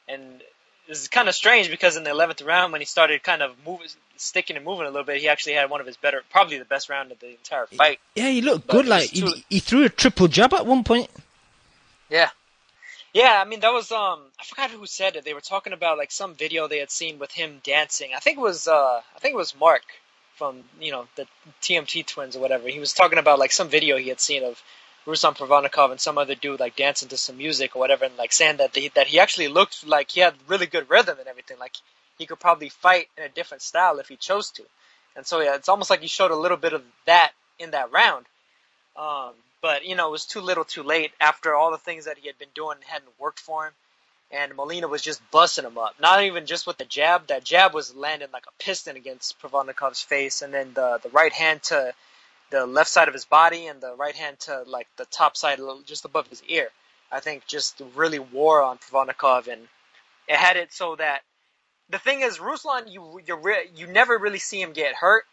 and this is kind of strange because in the 11th round, when he started kind of sticking and moving a little bit, he actually had one of his better, probably the best round of the entire fight. Yeah, he looked good. He threw a triple jab at one point. Yeah. Yeah, I mean, that was, I forgot who said it. They were talking about, some video they had seen with him dancing. I think it was Mark from, the TMT twins or whatever. He was talking about, some video he had seen of Ruslan Provodnikov and some other dude, dancing to some music or whatever, and, saying that he actually looked like he had really good rhythm and everything. He could probably fight in a different style if he chose to. And so, yeah, it's almost like he showed a little bit of that in that round. But, it was too little too late after all the things that he had been doing hadn't worked for him. And Molina was just busting him up. Not even just with the jab. That jab was landing like a piston against Provodnikov's face. And then the right hand to the left side of his body and the right hand to, the top side, just above his ear. I think just really wore on Provodnikov. And it had it so that the thing is, Ruslan, you never really see him get hurt.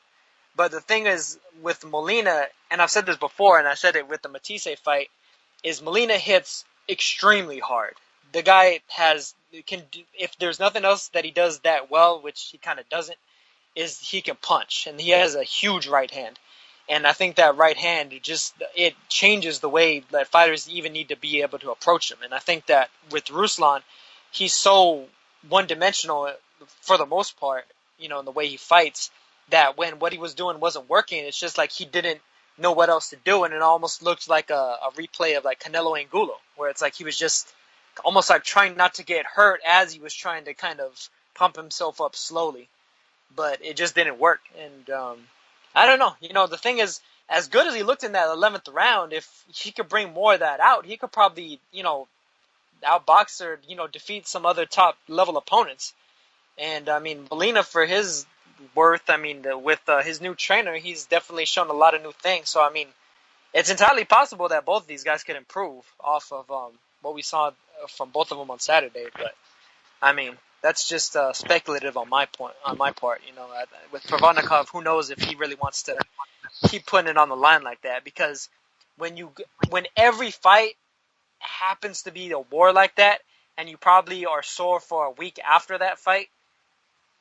But the thing is, with Molina, and I've said this before, and I said it with the Matisse fight, is Molina hits extremely hard. The guy if there's nothing else that he does that well, which he kind of doesn't, is he can punch. And he has a huge right hand. And I think that right hand, it changes the way that fighters even need to be able to approach him. And I think that with Ruslan, he's so one-dimensional for the most part, in the way he fights, that when what he was doing wasn't working, it's just he didn't know what else to do, and it almost looked like a replay of Canelo Angulo, where it's he was just almost trying not to get hurt as he was trying to kind of pump himself up slowly, but it just didn't work. And I don't know, the thing is, as good as he looked in that 11th round, if he could bring more of that out, he could probably outbox or defeat some other top level opponents. And I mean, Molina, for his worth, with his new trainer, he's definitely shown a lot of new things. So, I mean, it's entirely possible that both of these guys could improve off of what we saw from both of them on Saturday. But, I mean, that's just speculative on my part. With Provodnikov, who knows if he really wants to keep putting it on the line like that? Because when every fight happens to be a war like that, and you probably are sore for a week after that fight,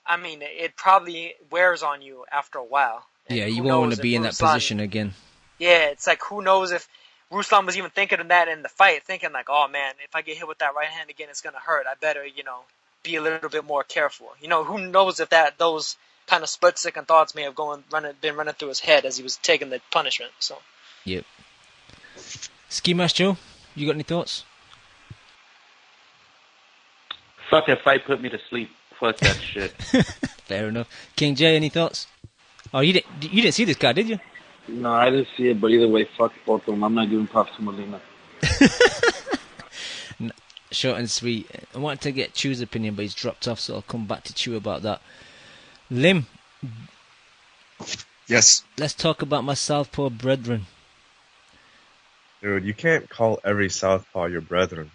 I mean, it probably wears on you after a while. And Yeah, you who won't want knows to if be in that Ruslan- position again. Yeah, it's like, who knows if Ruslan was even thinking of that in the fight, thinking like, oh man, if I get hit with that right hand again, it's gonna hurt. I better, be a little bit more careful. Who knows if those kind of split-second thoughts may have been running through his head as he was taking the punishment. So. Yep. Ski Mask Joe, you got any thoughts? Fuck that fight put me to sleep. Fuck that shit. Fair enough. King J, any thoughts? Oh, you didn't see this guy, did you? No, I didn't see it, but either way, fuck both of them. I'm not giving props to Molina. Short and sweet. I wanted to get Chew's opinion, but he's dropped off, so I'll come back to Chew about that. Lim. Yes. Let's talk about my Southpaw brethren. Dude, you can't call every Southpaw your brethren.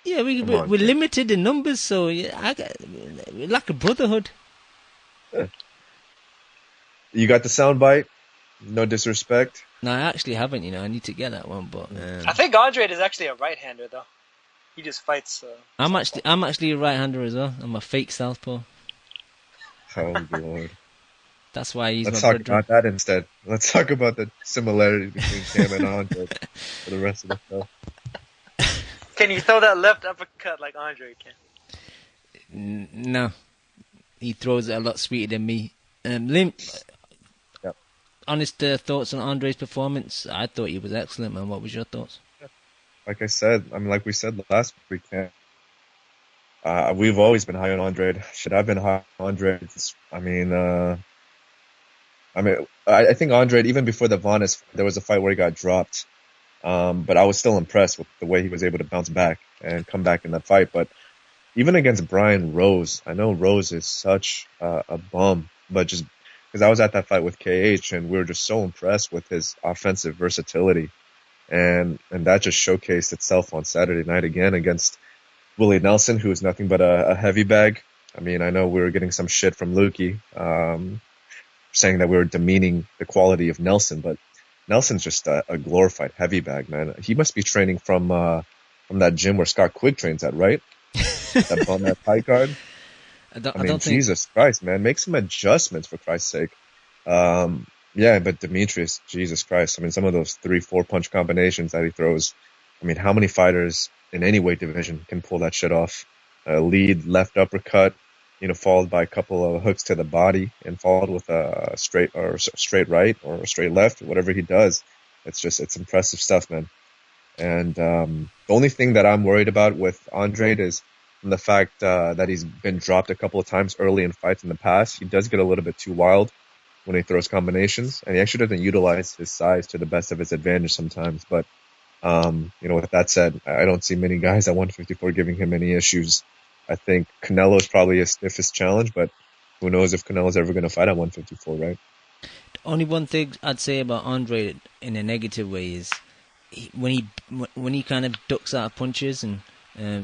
Yeah, we're limited in numbers, so we're like a brotherhood. Yeah. You got the soundbite? No disrespect. No, I actually haven't, I need to get that one, but... I think Andrade is actually a right-hander, though. He just fights... I'm actually a right-hander as well. I'm a fake Southpaw. Oh, Lord. That's why he's Let's my talk brother. about that instead. Let's talk about the similarity between Cam and Andre for the rest of the show. Can you throw that left uppercut like Andre can? No. He throws it a lot sweeter than me. Lim, Yep. honest thoughts on Andre's performance? I thought he was excellent, man. What was your thoughts? Like I said, like we said last week, we've always been high on Andrade. I've been high on Andrade. I think Andrade, even before the Vanes, there was a fight where he got dropped. But I was still impressed with the way he was able to bounce back and come back in that fight. But even against Brian Rose, I know Rose is such a bum, but just because I was at that fight with KH and we were just so impressed with his offensive versatility. And that just showcased itself on Saturday night again against Willie Nelson, who is nothing but a heavy bag. I mean, I know we were getting some shit from Lukey, saying that we were demeaning the quality of Nelson, but Nelson's just a glorified heavy bag, man. He must be training from that gym where Scott Quigg trains at, right? that high card. I don't think... Jesus Christ, man. Make some adjustments for Christ's sake. Yeah, but Demetrius, Jesus Christ. I mean, some of those 3-4 punch combinations that he throws. I mean, how many fighters in any weight division can pull that shit off? Lead left uppercut, followed by a couple of hooks to the body and followed with a straight right or a straight left, whatever he does. It's impressive stuff, man. And the only thing that I'm worried about with Andrade is the fact that he's been dropped a couple of times early in fights in the past. He does get a little bit too wild when he throws combinations, and he actually doesn't utilize his size to the best of his advantage sometimes. But, with that said, I don't see many guys at 154 giving him any issues. I think Canelo is probably his stiffest challenge, but who knows if Canelo's ever going to fight at 154, right? The only one thing I'd say about Andre in a negative way is when he kind of ducks out of punches and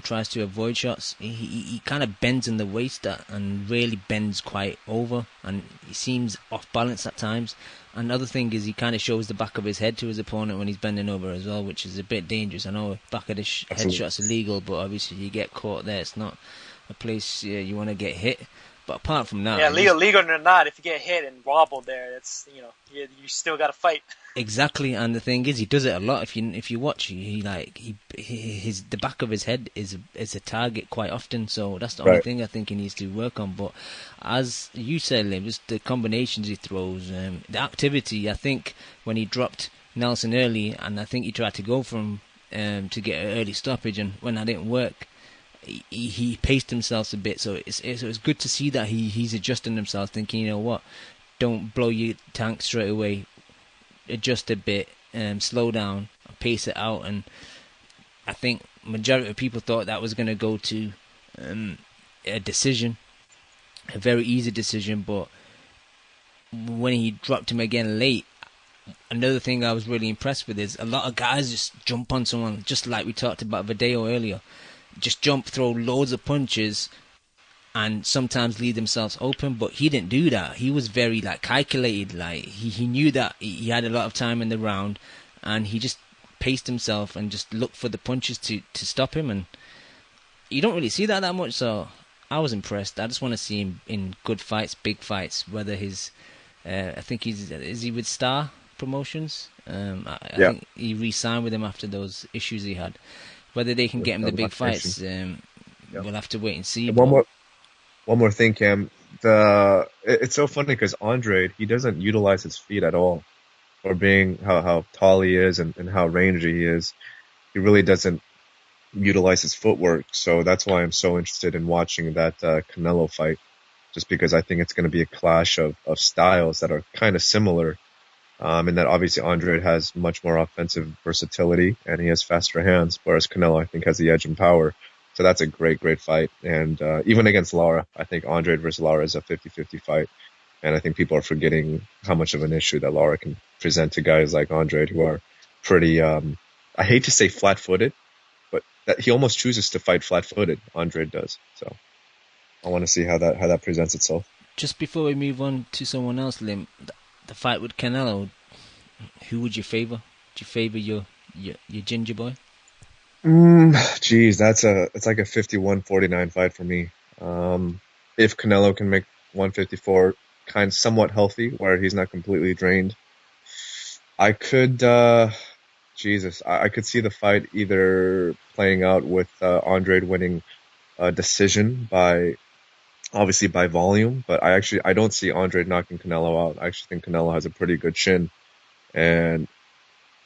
tries to avoid shots, he kind of bends in the waist and really bends quite over, and he seems off balance at times. Another thing is he kind of shows the back of his head to his opponent when he's bending over as well, which is a bit dangerous. I know back of the head shot's illegal, but obviously you get caught there. It's not a place you want to get hit. But apart from that, legal or not, if you get hit and wobbled there, it's you still got to fight. Exactly, and the thing is, he does it a lot. If you watch, the back of his head is a target quite often. So that's the only thing I think he needs to work on. But as you said, Lim, just the combinations he throws, the activity. I think when he dropped Nelson early, and I think he tried to go for him to get an early stoppage, and when that didn't work, he paced himself a bit. So it's good to see that he's adjusting himself, thinking, you know what, don't blow your tank straight away. Adjust a bit, slow down, pace it out, and I think majority of people thought that was going to go to a decision, a very easy decision. But when he dropped him again late, another thing I was really impressed with is a lot of guys just jump on someone, just like we talked about Video earlier. Just jump, throw loads of punches, and sometimes leave themselves open, but he didn't do that. He was very calculated. He knew that he had a lot of time in the round, and he just paced himself and just looked for the punches to stop him. And you don't really see that much, so I was impressed. I just want to see him in good fights, big fights. Whether he's, I think is he with Star Promotions? I Yeah. think he re-signed with him after those issues he had. Whether they can get him the big fights, we'll have to wait and see. And But one more thing, Cam. It's so funny because Andrade, he doesn't utilize his feet at all, for being how tall he is and how rangy he is. He really doesn't utilize his footwork. So that's why I'm so interested in watching that Canelo fight, just because I think it's going to be a clash of styles that are kind of similar. And that obviously Andrade has much more offensive versatility and he has faster hands, whereas Canelo, I think, has the edge in power. So that's a great fight. And even against Lara, I think Andrade versus Lara is a 50-50 fight. And I think people are forgetting how much of an issue that Lara can present to guys like Andrade who are pretty, I hate to say flat-footed, but that he almost chooses to fight flat-footed. Andrade does. So I want to see how that presents itself. just before we move on to someone else, Lim, the fight with Canelo, who would you favour? Do you favour your ginger boy? Geez, it's like a 51-49 fight for me. If Canelo can make 154 somewhat healthy, where he's not completely drained, I could, I could see the fight either playing out with Andrade winning a decision obviously by volume, but I don't see Andrade knocking Canelo out. I actually think Canelo has a pretty good chin, and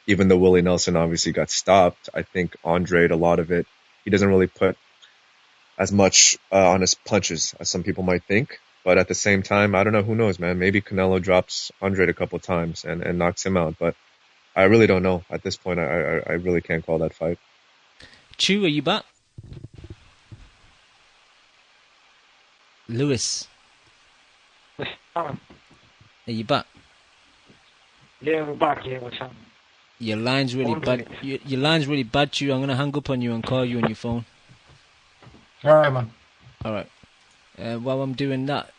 even though Willie Nelson obviously got stopped, I think Andrade, a lot of it, he doesn't really put as much on his punches as some people might think. But at the same time, I don't know, who knows, man. Maybe Canelo drops Andrade a couple times and knocks him out. But I really don't know. At this point, I really can't call that fight. Chu, are you back? Lewis, are you back? Yeah, we're back. Yeah, what's up? Your line's really bad. Your line's really bad, Chu. I'm gonna hang up on you and call you on your phone. Alright, man. All right. While I'm doing that,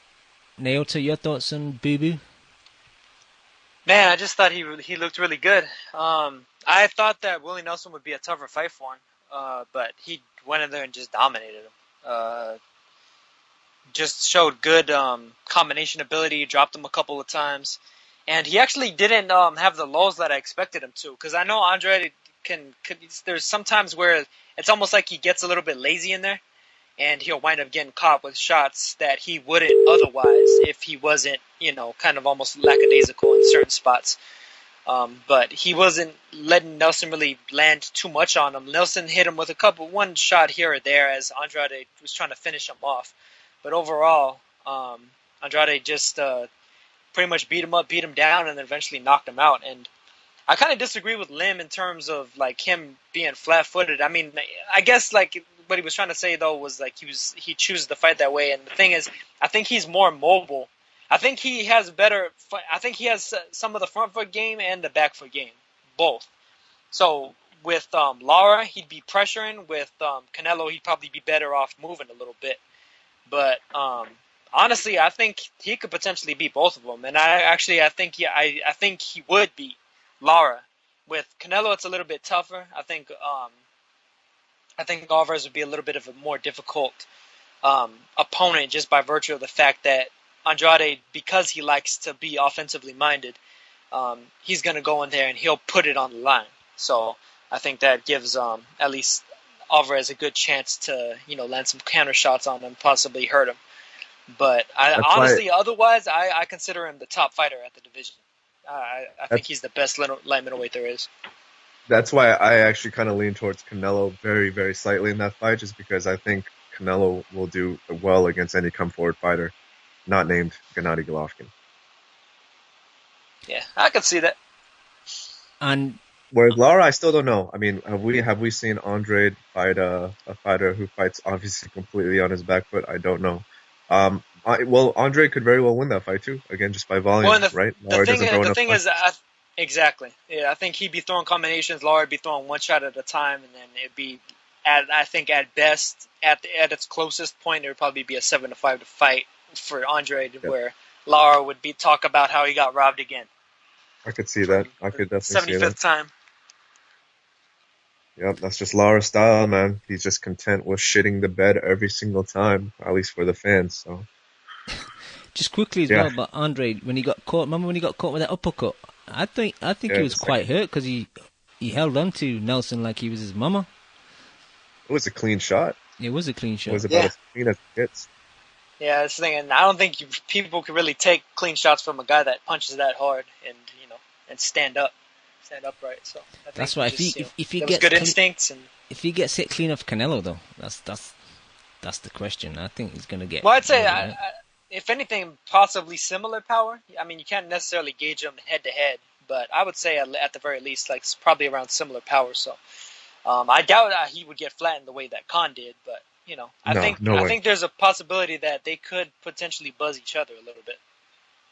Naota, your thoughts on Boo Boo? Man, I just thought he looked really good. I thought that Willie Nelson would be a tougher fight for him, but he went in there and just dominated him. Just showed good combination ability, dropped him a couple of times. And he actually didn't have the lulls that I expected him to. Because I know Andrade there's sometimes where it's almost like he gets a little bit lazy in there. And he'll wind up getting caught with shots that he wouldn't otherwise if he wasn't, kind of almost lackadaisical in certain spots. But he wasn't letting Nelson really land too much on him. Nelson hit him with one shot here or there as Andrade was trying to finish him off. But overall, Andrade just pretty much beat him down, and then eventually knocked him out. And I kind of disagree with Lim in terms of like him being flat-footed. I mean, I guess like what he was trying to say though was like he chooses to fight that way. And the thing is, I think he's more mobile. I think he has I think he has some of the front foot game and the back foot game, both. So with Lara, he'd be pressuring. With Canelo, he'd probably be better off moving a little bit. But honestly, I think he could potentially beat both of them, and I think he would beat Lara. With Canelo, it's a little bit tougher. I think Alvarez would be a little bit of a more difficult opponent just by virtue of the fact that Andrade, because he likes to be offensively minded, he's going to go in there and he'll put it on the line. So I think that gives at least Alvarez a good chance to land some counter shots on him, possibly hurt him. But otherwise, I consider him the top fighter at the division. I think he's the best light middleweight there is. That's why I actually kind of lean towards Canelo very, very slightly in that fight, just because I think Canelo will do well against any come-forward fighter not named Gennady Golovkin. Yeah, I can see that. And whereas Lara, I still don't know. I mean, have we seen Andrade fight a fighter who fights obviously completely on his back foot? I don't know. Andrade could very well win that fight too. Again, just by volume, right? The thing is, exactly. Yeah, I think he'd be throwing combinations. Lara would be throwing one shot at a time, and then it'd be, I think at best, at its closest point, it would probably be a 7-5 fight for Andrade, where Lara would talk about how he got robbed again. I could see that. I could definitely see that. 75th time. Yep, that's just Lara's style, man. He's just content with shitting the bed every single time, at least for the fans. So Just quickly as yeah, well, but Andrade, when he got caught, remember when he got caught with that uppercut? I think he yeah. was quite hurt because he held on to Nelson like he was his mama. It was a clean shot. It was a clean It was shot. about as clean as it gets. Yeah, that's the thing, and I don't think people can really take clean shots from a guy that punches that hard and and stand upright. So I think That's why if he there was gets good instincts and. if he gets hit clean off Canelo though, that's the question. I think he's gonna get. Well, I'd say, right? if anything, possibly similar power. I mean, you can't necessarily gauge them head to head, but I would say at the very least, like it's probably around similar power. So I doubt he would get flattened the way that Khan did, but I think there's a possibility that they could potentially buzz each other a little bit.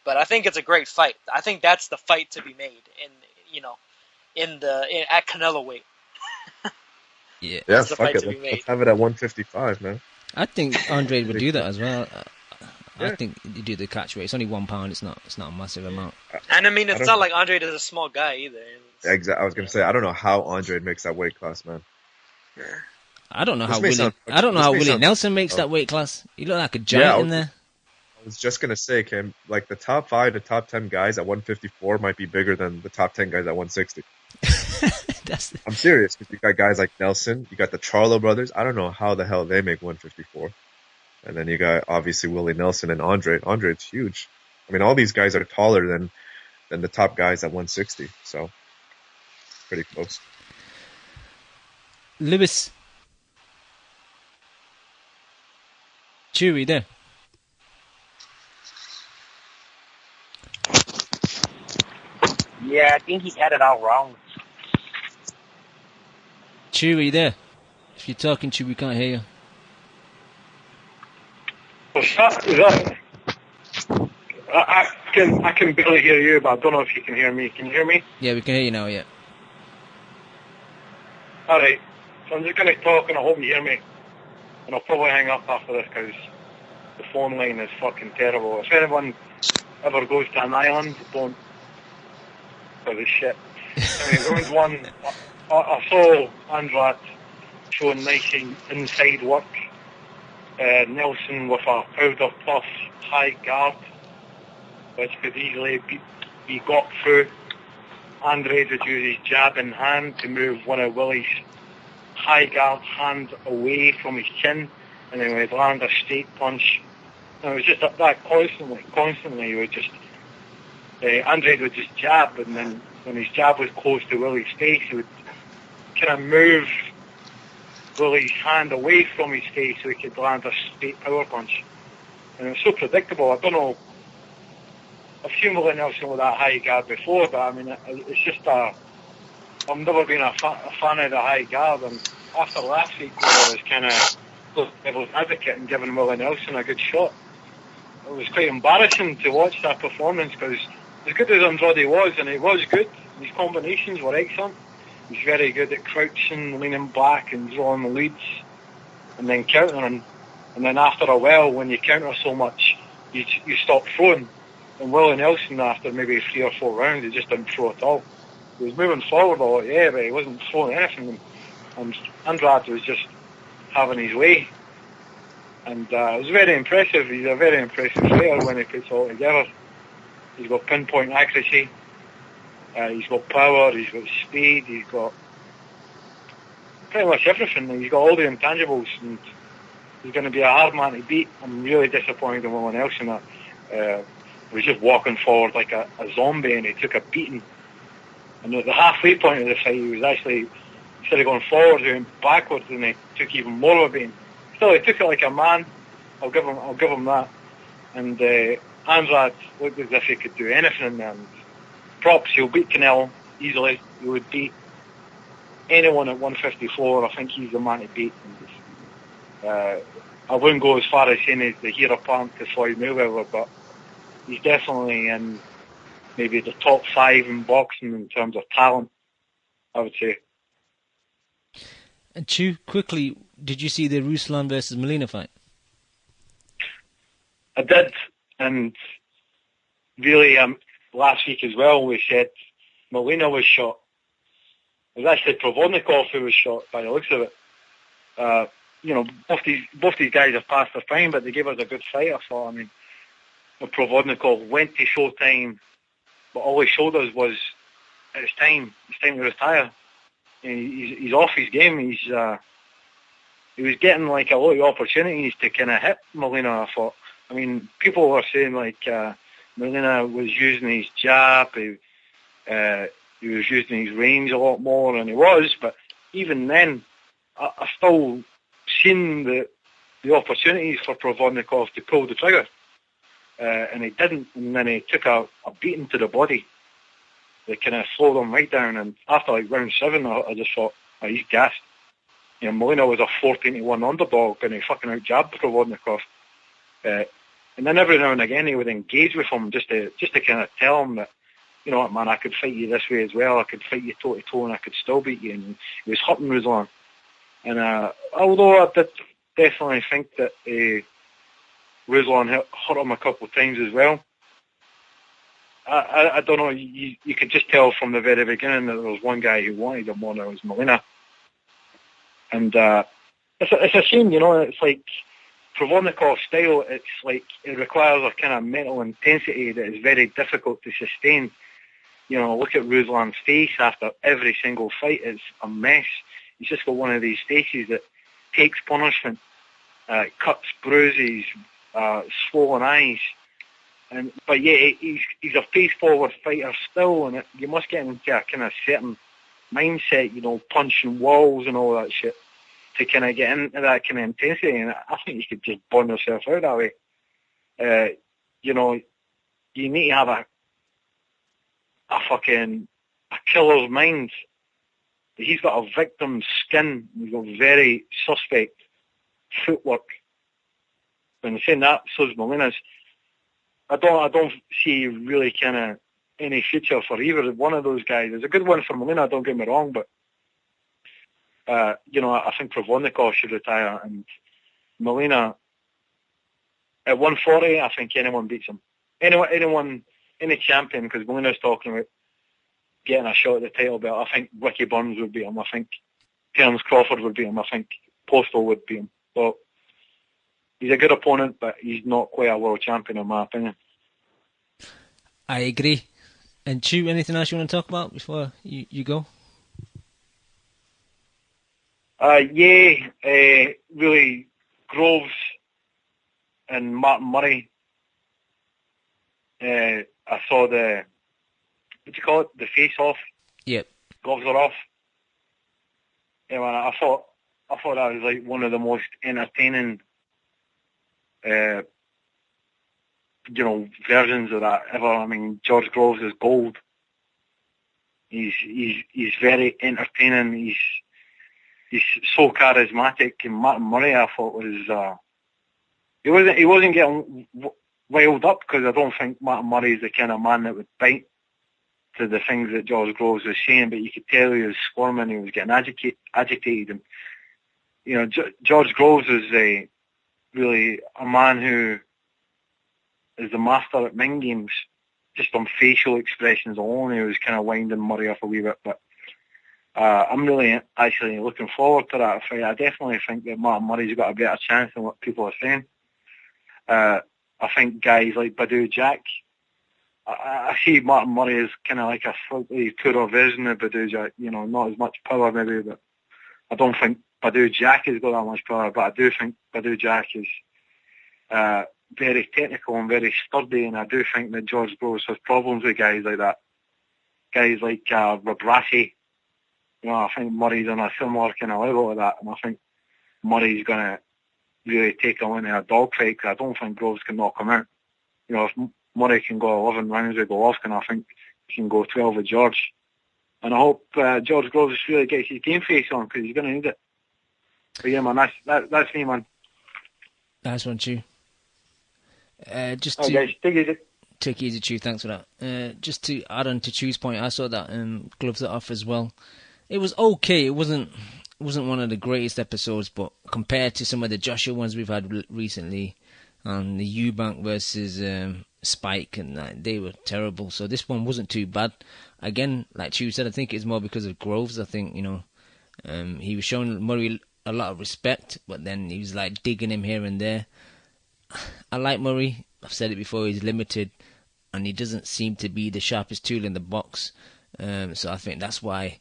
But I think it's a great fight. I think that's the fight to be made at Canelo weight. Yeah, fuck it. Let's have it at 155, man. I think Andrade would do that as well. I think you do the catch weight. It's only £1. It's not a massive amount. And I mean, it's not like Andrade is a small guy either. Exactly. I was gonna say I don't know how Andrade makes that weight class, man. I don't know how Willie Nelson makes that weight class. He look like a giant in there. I was just gonna say, Kim, like the top 5 to top 10 guys at 154 might be bigger than the top 10 guys at 160. I'm serious, because you got guys like Nelson, you got the Charlo brothers. I don't know how the hell they make 154. And then you got obviously Willie Nelson and Andrade. Andrade's huge. I mean, all these guys are taller than the top guys at 160. So pretty close. Lewis, Chewy there. Yeah, I think he had it all wrong. Chewy there. If you're talking, Chewy, we can't hear you. What's that? Is that? I can barely hear you, but I don't know if you can hear me. Can you hear me? Yeah, we can hear you now, yeah. Alright, so I'm just going to talk and I hope you hear me. And I'll probably hang up after this because the phone line is fucking terrible. If anyone ever goes to an island, don't. For this shit. Anyway, round one, I saw Andrade showing nice inside work. Nelson with a powder puff high guard, which could easily be got through. Andrade would use his jab in hand to move one of Willie's high guard hands away from his chin, and then he'd land a straight punch. And it was just that constantly. He would just Andrade would just jab, and then when his jab was close to Willie's face, he would kind of move Willie's hand away from his face so he could land a straight power punch. And it was so predictable. I don't know. I've seen Willie Nelson with that high guard before, but I mean, it's just I've never been a fan of the high guard. And after last week, I was kind of devil's advocate and giving Willie Nelson a good shot. It was quite embarrassing to watch that performance because as good as Andrade was, and he was good, his combinations were excellent. He's very good at crouching, leaning back and drawing the leads and then countering. And then after a while, when you counter so much, you stop throwing. And Willie Nelson, after maybe 3 or 4 rounds, he just didn't throw at all. He was moving forward a lot, yeah, but he wasn't throwing anything. And Andrade was just having his way. And it was very impressive. He's a very impressive player when he puts it all together. He's got pinpoint accuracy. He's got power. He's got speed. He's got pretty much everything. He's got all the intangibles, and he's going to be a hard man to beat. I'm really disappointed in Willie Nelson. He was just walking forward like a zombie, and he took a beating. And at the halfway point of the fight, he was actually, instead of going forward, he went backwards, and he took even more of a beating. Still, he took it like a man. I'll give him that. And Andrade looked as if he could do anything. And props, he'll beat Canelo easily. He would beat anyone at 154. I think he's the man to beat. And, I wouldn't go as far as saying he's the heir apparent to Floyd Mayweather, but he's definitely in maybe the top 5 in boxing in terms of talent, I would say. And Chu, quickly, did you see the Ruslan versus Molina fight? I did, and really last week as well we said Molina was shot. It was actually Provodnikov who was shot by the looks of it. Both these guys have passed their prime, but they gave us a good fight, I thought. I mean, Provodnikov went to Showtime, but all he showed us was it's time to retire. He's off his game. He was getting like a lot of opportunities to kind of hit Molina, I thought. I mean, people were saying like Molina was using his jab, he was using his range a lot more than he was, but even then, I still seen the opportunities for Provodnikov to pull the trigger, and he didn't, and then he took a beating to the body that kind of slowed him right down, and after like round 7, I just thought, oh, he's gassed. Molina was a 14-1 underdog, and he fucking out-jabbed Provodnikov. And then every now and again he would engage with him just to kind of tell him that, you know what, man, I could fight you this way as well. I could fight you toe-to-toe and I could still beat you. And he was hurting Ruslan. And although I did definitely think that Ruslan hurt him a couple of times as well, I don't know, you could just tell from the very beginning that there was one guy who wanted him more, and it was Molina. And it's a shame, you know, it's like Provodnikov's style, it's like it requires a kind of mental intensity that is very difficult to sustain. You know, look at Ruslan's face after every single fight, it's a mess. He's just got one of these faces that takes punishment, cuts, bruises, swollen eyes. But yeah, he's a face-forward fighter still, and you must get into a kind of certain mindset, you know, punching walls and all that shit, to kind of get into that kind of intensity, and I think you could just burn yourself out that way. You know, you need to have a killer's mind. He's got a victim's skin. He's got very suspect footwork. When saying that, so's Molina's. I don't see really kind of any future for either one of those guys. It's a good one for Molina, don't get me wrong, but you know, I think Provodnikov should retire, and Molina at 140, I think anyone beats him. Any champion, because Molina's talking about getting a shot at the title belt. I think Ricky Burns would beat him. I think Terence Crawford would beat him. I think Postal would beat him. So he's a good opponent, but he's not quite a world champion in my opinion. I agree. And Chu, anything else you want to talk about before you go? Really, Groves and Martin Murray. I saw the, what do you call it, the face-off. Yep. Gloves are off. Yeah, man, I thought that was like one of the most entertaining, you know, versions of that ever. I mean, George Groves is gold. He's very entertaining. He's so charismatic, and Martin Murray, I thought, was he wasn't getting riled up, because I don't think Martin Murray is the kind of man that would bite to the things that George Groves was saying, but you could tell he was squirming, he was getting agitated, and you know, George Groves is really a man who is the master at mind games, just on facial expressions alone. He was kind of winding Murray up a wee bit, but I'm really actually looking forward to that fight. I definitely think that Martin Murray's got a better chance than what people are saying. I think guys like Badou Jack, I see Martin Murray as kind of like a slightly poorer version of Badou Jack, you know, not as much power maybe, but I don't think Badou Jack has got that much power, but I do think Badou Jack is very technical and very sturdy, and I do think that George Groves has problems with guys like that. Guys like Rabrasi, you know, I think Murray's on a similar kind of level to that, and I think Murray's going to really take him into a dogfight, because I don't think Groves can knock him out. You know, if Murray can go 11 rounds with Golovkin, I think he can go 12 with George. And I hope George Groves really gets his game face on, because he's going to need it. But yeah, man, that's me, man. Nice one, Chu. Just to guys, take it easy, Chu. Thanks for that. Just to add on to Chu's point, I saw that Gloves It Off as well. It was okay. It wasn't one of the greatest episodes, but compared to some of the Joshua ones we've had recently, and the Eubank versus Spike, and they were terrible. So this one wasn't too bad. Again, like Chu said, I think it's more because of Groves. I think he was showing Murray a lot of respect, but then he was like digging him here and there. I like Murray. I've said it before. He's limited, and he doesn't seem to be the sharpest tool in the box. So I think that's why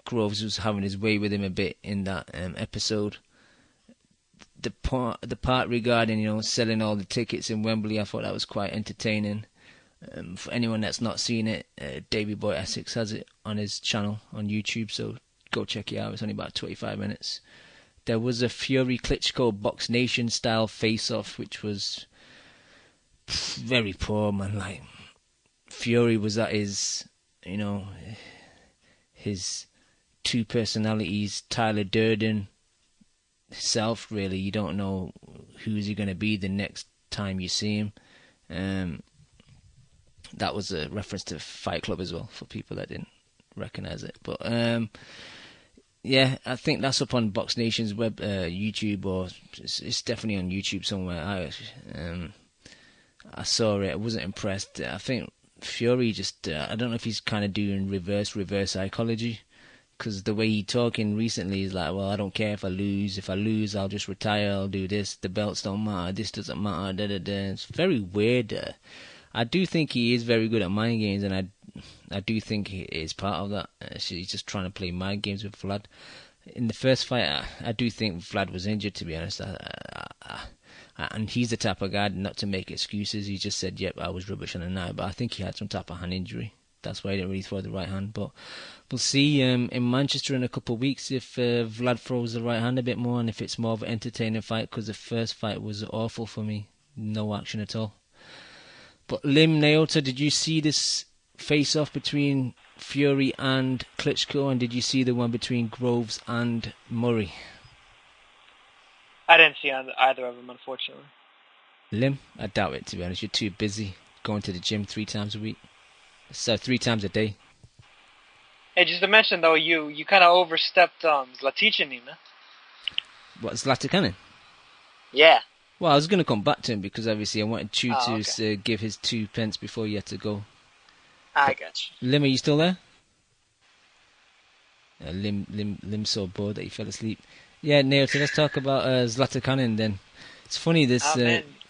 Groves was having his way with him a bit in that episode. The part regarding selling all the tickets in Wembley, I thought that was quite entertaining. For anyone that's not seen it, Davey Boy Essex has it on his channel on YouTube, so go check it out. It's only about 25 minutes. There was a Fury Klitschko Box Nation style face-off, which was very poor, man. Like, Fury was at his two personalities, Tyler Durden self, really. You don't know who's he going to be the next time you see him. That was a reference to Fight Club as well, for people that didn't recognize it. But yeah, I think that's up on Box Nation's web, YouTube, or it's definitely on YouTube somewhere. I saw it. I wasn't impressed. I think Fury just, I don't know if he's kind of doing reverse psychology, because the way he's talking recently is like, well, I don't care if I lose. If I lose, I'll just retire. I'll do this. The belts don't matter. This doesn't matter. Da da da. It's very weird. I do think he is very good at mind games, and I do think he is part of that. He's just trying to play mind games with Vlad. In the first fight, I do think Vlad was injured, to be honest. And he's the type of guy not to make excuses. He just said, yep, I was rubbish on the night, but I think he had some type of hand injury. That's why he didn't really throw the right hand. But we'll see in Manchester in a couple of weeks if Vlad throws the right hand a bit more, and if it's more of an entertaining fight, because the first fight was awful for me. No action at all. But Lim, Naota, did you see this face-off between Fury and Klitschko, and did you see the one between Groves and Murray? I didn't see either of them, unfortunately. Lim, I doubt it, to be honest. You're too busy going to the gym 3 times a week. So 3 times a day. Hey, just to mention, though, you kind of overstepped Zlaticanin, man. What, Zlatikanin? Yeah. Well, I was going to come back to him because obviously I wanted Chu to give his 2 pence before he had to go. I got you. Lim, are you still there? Lim's so bored that he fell asleep. Yeah, Neil, so let's talk about Zlatikanin then. It's funny, this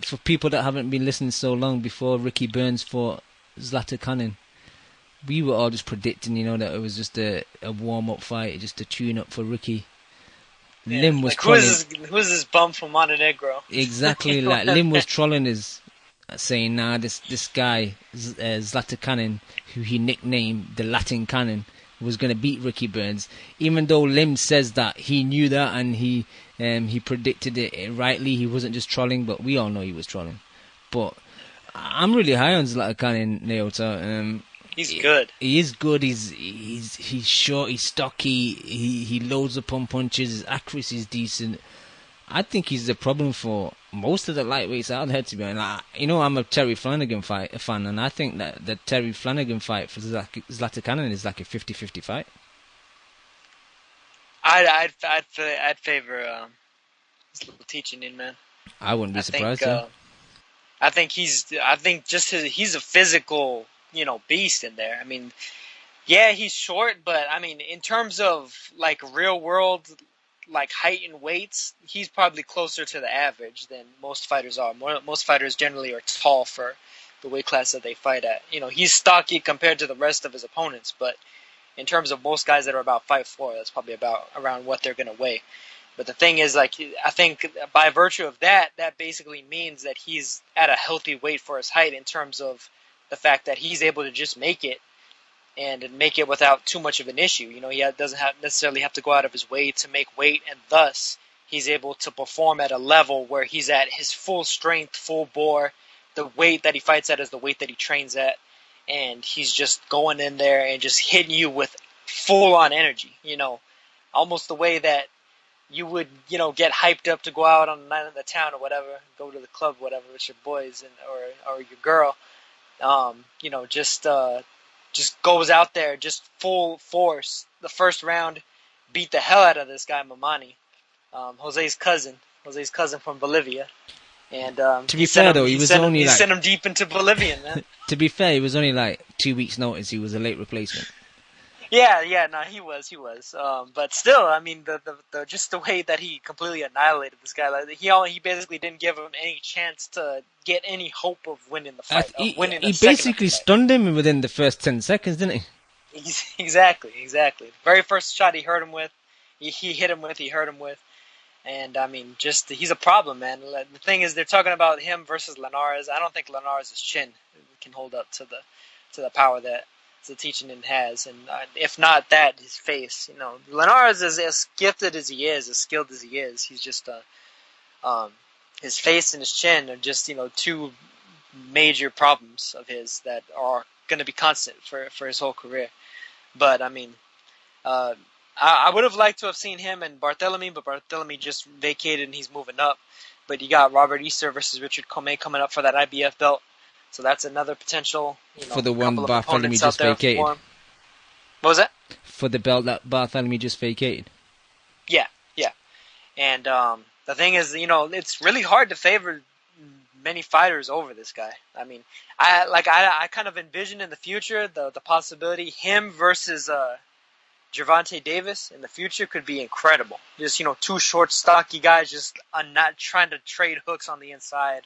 for people that haven't been listening so long, before Ricky Burns fought Zlatikanin, we were all just predicting, that it was just a warm-up fight, just a tune-up for Ricky. Yeah, Lim was trolling. Who's this bum from Montenegro? Exactly, like Lim was trolling his, saying, nah, this guy, Zlatikanin, who he nicknamed the Latin Cannon, was going to beat Ricky Burns. Even though Lim says that he knew that and he predicted it rightly, he wasn't just trolling, but we all know he was trolling. But I'm really high on Zlatikanin, Naota. He's good. He is good. He's short. He's stocky. He loads up on punches. His accuracy is decent. I think he's the problem for most of the lightweights out there, to be honest. I'm a Terry Flanagan fan, and I think that the Terry Flanagan fight for Zlatikanin is like a 50-50 fight. I'd favor Zlatikanin, man. I wouldn't be surprised. I think he's a physical, beast in there. I mean, yeah, he's short, but I mean, in terms of like real world, like height and weights, he's probably closer to the average than most fighters are. Most fighters generally are tall for the weight class that they fight at. He's stocky compared to the rest of his opponents, but in terms of most guys that are about 5'4", that's probably about around what they're going to weigh. But the thing is, like, I think by virtue of that basically means that he's at a healthy weight for his height, in terms of the fact that he's able to just make it, and make it without too much of an issue. He doesn't necessarily have to go out of his way to make weight, and thus he's able to perform at a level where he's at his full strength, full bore. The weight that he fights at is the weight that he trains at, and he's just going in there and just hitting you with full-on energy, almost the way that you would, get hyped up to go out on the night of the town or whatever, go to the club, whatever, with your boys or your girl, just goes out there, just full force. The first round, beat the hell out of this guy, Mamani, Jose's cousin from Bolivia. And to be fair, though, he sent him deep into Bolivian, man. To be fair, he was only like 2 weeks' notice. He was a late replacement. Yeah, no, he was. But still, I mean, the just the way that he completely annihilated this guy, like he basically didn't give him any chance to get any hope of winning the fight. He basically stunned him within the first 10 seconds, didn't he? Exactly. The very first shot he hurt him with, he hit him with, he hurt him with. And, I mean, he's a problem, man. The thing is, they're talking about him versus Linares. I don't think Linares' chin can hold up to the power that Zlaticanin has. And if not that, his face. You know, Linares is as gifted as he is, as skilled as he is. He's just, his face and his chin are just, two major problems of his that are going to be constant for his whole career. But, I mean, I would have liked to have seen him and Barthélemy, but Barthélemy just vacated and he's moving up. But you got Robert Easter versus Richard Commey coming up for that IBF belt. So that's another potential, for the one Barthélemy just vacated. What was that? For the belt that Barthélemy just vacated. Yeah. And the thing is, it's really hard to favor many fighters over this guy. I mean, I kind of envision in the future the possibility him versus Gervonta Davis in the future could be incredible. Just, two short, stocky guys just not trying to trade hooks on the inside.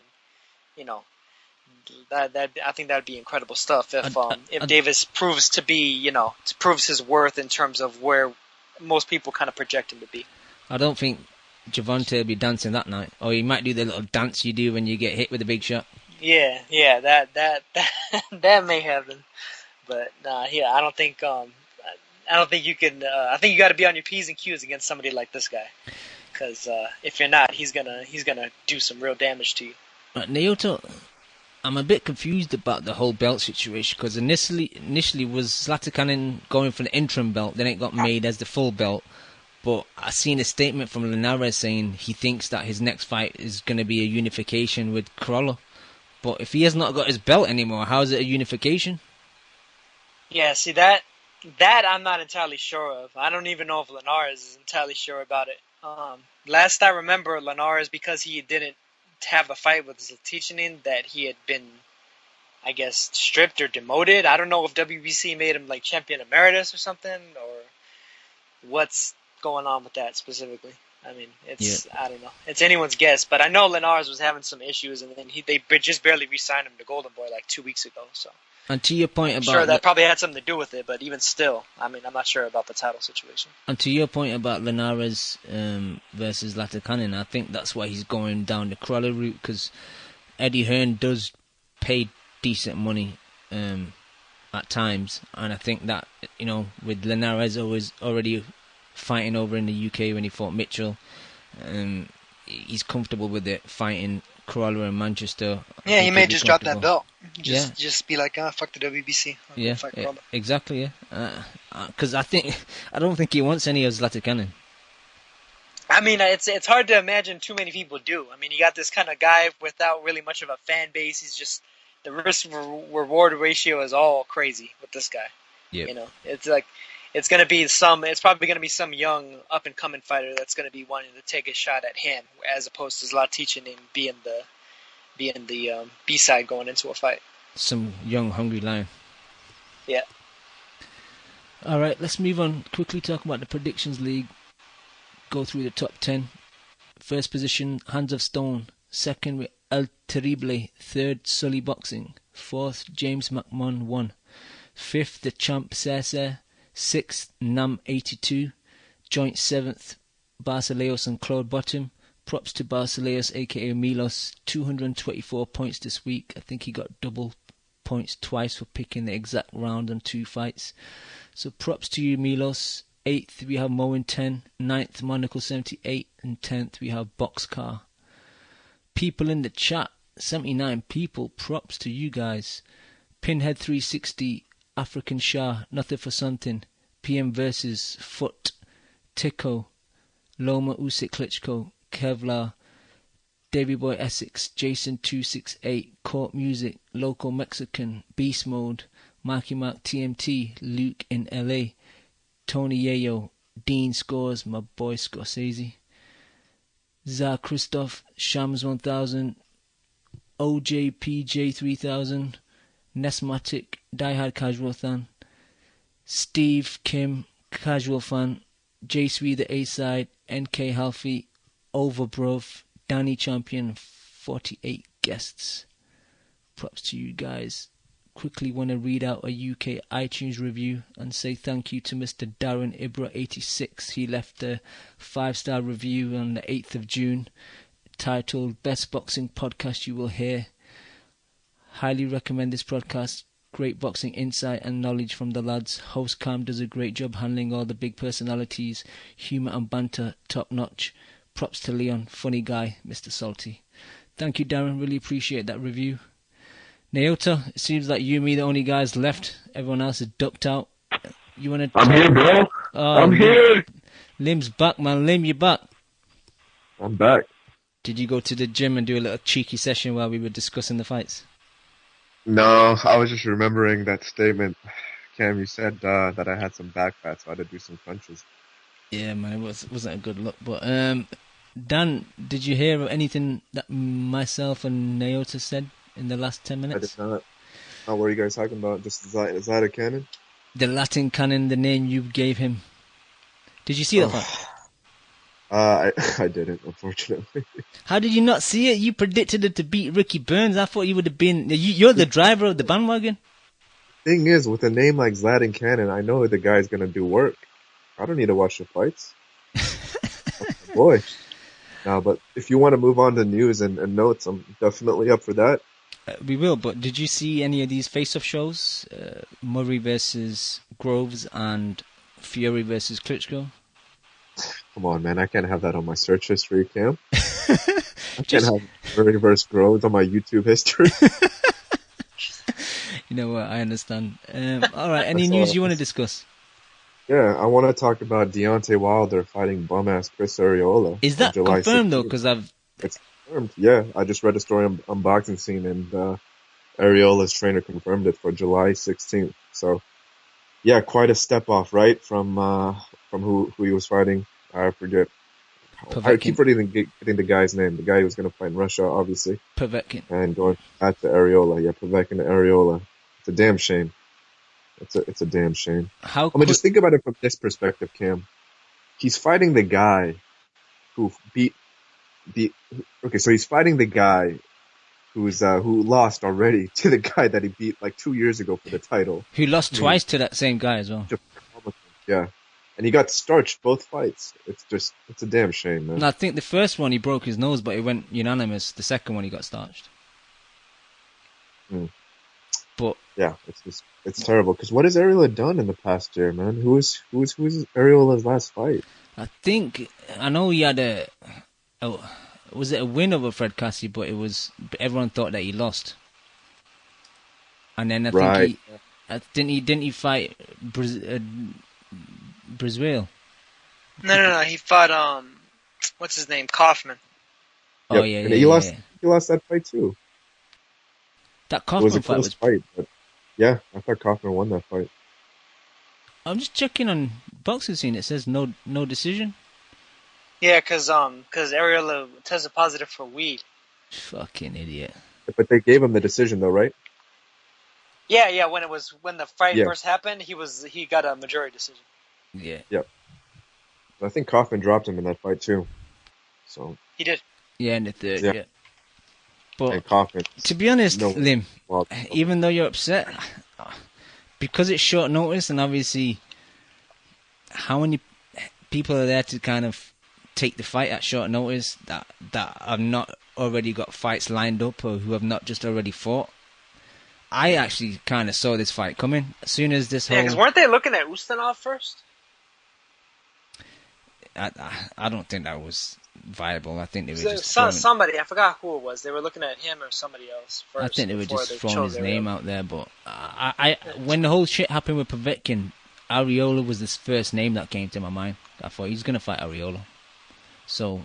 That I think that would be incredible stuff if Davis proves to be, proves his worth in terms of where most people kind of project him to be. I don't think Gervonta will be dancing that night. Or he might do the little dance you do when you get hit with a big shot. Yeah, that may happen. But, I don't think... I don't think you can. I think you got to be on your P's and Q's against somebody like this guy, because if you're not, he's gonna do some real damage to you. Naoto, I'm a bit confused about the whole belt situation because initially was Zlaticanin going for the interim belt, then it got made as the full belt. But I seen a statement from Linares saying he thinks that his next fight is going to be a unification with Corolla. But if he has not got his belt anymore, how is it a unification? Yeah, see that I'm not entirely sure of. I don't even know if Linares is entirely sure about it. Last I remember, Linares, because he didn't have a fight with Zlaticanin, that he had been, I guess, stripped or demoted. I don't know if WBC made him like champion emeritus or something, or what's going on with that specifically. I mean, I don't know. It's anyone's guess, but I know Linares was having some issues, and then they just barely re-signed him to Golden Boy like 2 weeks ago, so... And to your point about... I'm sure that probably had something to do with it, but even still, I mean, I'm not sure about the title situation. And to your point about Linares versus Zlaticanin, I think that's why he's going down the Corolla route, because Eddie Hearn does pay decent money at times, and I think that, with Linares already fighting over in the UK when he fought Mitchell, he's comfortable with it, fighting Corolla in Manchester. Yeah, he may just drop that belt. Just be like, fuck the WBC. Exactly. Because I don't think he wants any of Zlaticanin. I mean, it's hard to imagine too many people do. I mean, you got this kind of guy without really much of a fan base. He's just the risk reward ratio is all crazy with this guy. Yeah. It's like it's probably going to be some young up and coming fighter that's going to be wanting to take a shot at him, as opposed to Zlaticanin being the B-side going into a fight. Some young hungry lion. Yeah. All right, let's move on. Quickly talk about the predictions league. Go through the top 10. First position, Hands of Stone. Second, with El Terrible. Third, Sully Boxing. Fourth, James McMahon 1. Fifth, the Champ Cesar. Sixth, Nam 82. Joint seventh, Basileos and Claude Bottom. Props to Basileos, aka Milos. 224 points this week. I think he got double points twice for picking the exact round on 2 fights. So props to you, Milos. 8th, we have Moen 10. 9th, Monaco 78. And 10th, we have Boxcar. People in the chat, 79 people. Props to you guys. Pinhead 360. African Shah, Nothing for Something, PM versus Foot, Tico, Loma Usyk Klitschko, Kevlar, Davy Boy Essex, Jason 268, Court Music, Local Mexican, Beast Mode, Marky Mark TMT, Luke in LA, Tony Yayo, Dean Scores, my boy Scorsese, Zar Christoph, Shams 1000, OJPJ3000, Nesmatic, Diehard Casual Fan, Steve Kim, Casual Fan, J3 the A-Side, NK Halfie, Overbrov, Danny Champion, 48 guests. Props to you guys. Quickly want to read out a UK iTunes review and say thank you to Mr. Darren Ibra86. He left a 5-star review on the 8th of June titled Best Boxing Podcast You Will Hear. Highly recommend this podcast. Great boxing insight and knowledge from the lads. Host Cam does a great job handling all the big personalities. Humour and banter top notch. Props to Leon, funny guy, Mr. Salty. Thank you, Darren. Really appreciate that review. Naota, it seems like you and me the only guys left. Everyone else is ducked out. You want to? I'm here, bro. I'm here. Lim's back, man. Lim, you back? I'm back. Did you go to the gym and do a little cheeky session while we were discussing the fights? No, I was just remembering that statement, Cam. You said that I had some back fat, so I had to do some crunches. Yeah, man, it wasn't a good look. But Dan, did you hear anything that myself and Naota said in the last 10 minutes? I did not. Oh, what are you guys talking about? Just is that a cannon? The Latin cannon, the name you gave him. Did you see that fight? I didn't, unfortunately. How did you not see it? You predicted it to beat Ricky Burns. I thought you would have been... You're the driver of the bandwagon. Thing is, with a name like Zlatan Cannon, I know the guy's going to do work. I don't need to watch the fights. Boy. No, but if you want to move on to news and notes, I'm definitely up for that. We will, but did you see any of these face-off shows? Murray versus Groves and Fury versus Klitschko? Come on, man. I can't have that on my search history, Cam. I can't have Murray versus Groves on my YouTube history. You know what? I understand. All right. Any news you want to discuss? Yeah, I want to talk about Deontay Wilder fighting bum-ass Chris Arreola. Is that July confirmed, 16th. though? Because It's confirmed, yeah. I just read a story on Boxing Scene, and Areola's trainer confirmed it for July 16th. So, yeah, quite a step off, right, from who he was fighting. I forget. I keep forgetting the guy's name. The guy who was going to fight in Russia, obviously. Povetkin. And going back to Areola. Yeah, Povetkin to Areola. It's a damn shame. It's a damn shame. Just think about it from this perspective, Cam. He's fighting the guy who so he's fighting the guy who lost already to the guy that he beat like 2 years ago for the title. Who lost twice to that same guy as well. Yeah. And he got starched both fights. It's a damn shame, man. And I think the first one he broke his nose, but it went unanimous. The second one he got starched. But yeah, it's terrible. Because what has Areola done in the past year, man? Who was Areola's last fight? I know he had was it a win over Fred Cassie? But everyone thought that he lost. And then I think didn't he fight Brazil? No. He fought what's his name? Kaufman. Oh yeah. He lost that fight too. That Kaufman fight was fight, but yeah, I thought Kaufman won that fight. I'm just checking on Boxing Scene. It says no decision. Yeah, because Areola tested positive for weed. Fucking idiot. But they gave him the decision though, right? Yeah. When the fight first happened, he got a majority decision. Yeah. Yep. I think Kaufman dropped him in that fight too. So he did. Yeah, in the third. Yeah. But Kaufman, to be honest, Lim, even though you're upset, because it's short notice, and obviously, how many people are there to kind of take the fight at short notice that have not already got fights lined up or who have not just already fought? I actually kind of saw this fight coming as soon as this whole. Yeah, because weren't they looking at Ustinov first? I don't think that was viable. I think they were just somebody. I forgot who it was. They were looking at him or somebody else first. I think they were just throwing his name out there. But when the whole shit happened with Povetkin, Areola was the first name that came to my mind. I thought he's gonna fight Areola. So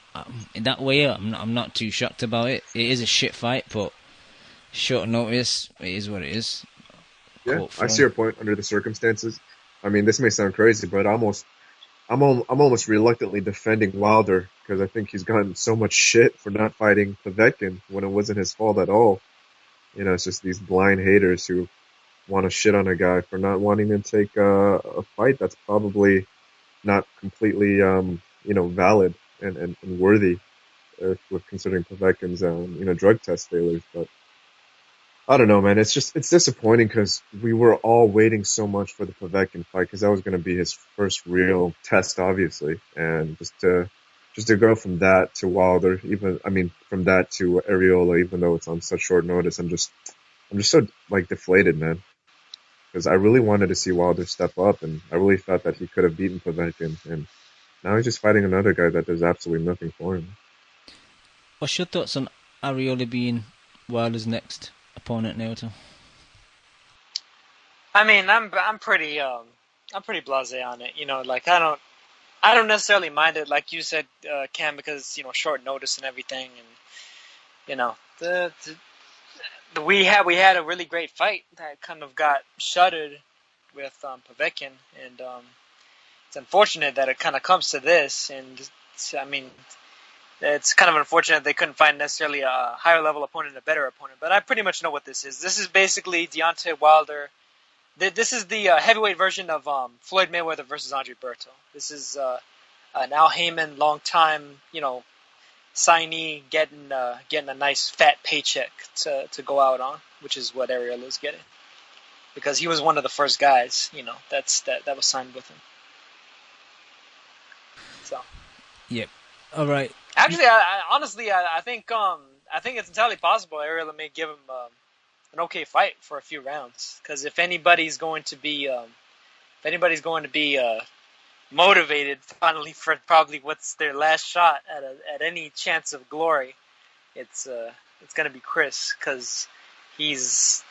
in that way, I'm not too shocked about it. It is a shit fight, but short notice, it is what it is. Yeah, I see your point under the circumstances. I mean, this may sound crazy, but I'm almost reluctantly defending Wilder because I think he's gotten so much shit for not fighting Povetkin when it wasn't his fault at all. You know, it's just these blind haters who want to shit on a guy for not wanting to take a fight that's probably not completely, valid and worthy with considering Povetkin's, drug test failures. But I don't know, man. It's disappointing because we were all waiting so much for the Povetkin fight because that was going to be his first real test, obviously. And just to go from that to Wilder, from that to Areola, even though it's on such short notice, I'm just so like deflated, man. Because I really wanted to see Wilder step up, and I really thought that he could have beaten Povetkin, and now he's just fighting another guy that does absolutely nothing for him. What's your thoughts on Areola being Wilder's next opponent, Naoto? I mean, I'm pretty blasé on it. You know, like I don't necessarily mind it, like you said, Cam, because short notice and everything, and we had a really great fight that kind of got shuttered with Povetkin, and it's unfortunate that it kind of comes to this. And it's kind of unfortunate they couldn't find necessarily a higher level opponent, a better opponent. But I pretty much know what this is. This is basically Deontay Wilder. This is the heavyweight version of Floyd Mayweather versus Andre Berto. This is an Al Heyman long-time, signee getting a nice fat paycheck to go out on, which is what Areola is getting, because he was one of the first guys, that was signed with him. So. Yep. All right. Actually, I think it's entirely possible Areola may give him an okay fight for a few rounds, because if anybody's going to be motivated finally for probably what's their last shot at any chance of glory, it's going to be Chris, because he's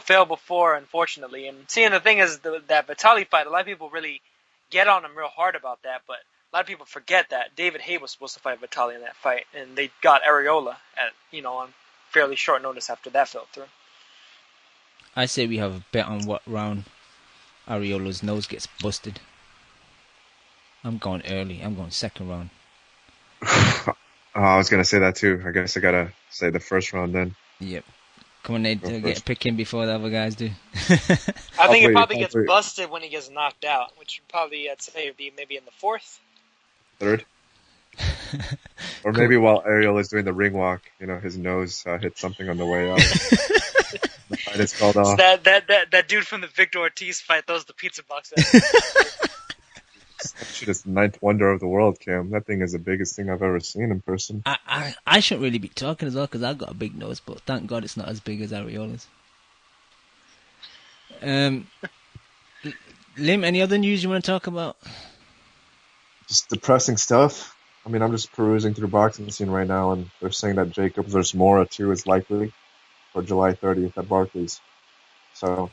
failed before, unfortunately. And seeing the thing is that Vitali fight, a lot of people really get on him real hard about that, but a lot of people forget that David Haye was supposed to fight Vitali in that fight, and they got Areola on fairly short notice after that fell through. I say we have a bet on what round Areola's nose gets busted. I'm going early. I'm going second round. I was going to say that too. I guess I got to say the first round then. Yep. Come on, Nate, get a pick in before the other guys do. I think it probably gets busted when he gets knocked out, which would probably, I'd say, would be maybe in the fourth. Third? Or maybe while Ariel is doing the ring walk, his nose hit something on the way out. The fight is called off. That dude from the Victor Ortiz fight throws the pizza box at him. That shit is the ninth wonder of the world, Cam. That thing is the biggest thing I've ever seen in person. I shouldn't really be talking as well, because I've got a big nose, but thank God it's not as big as Areola's. Lim, any other news you want to talk about? Just depressing stuff. I mean, I'm just perusing through boxing scene right now, and they're saying that Jacobs versus Mora 2 is likely for July 30th at Barclays. So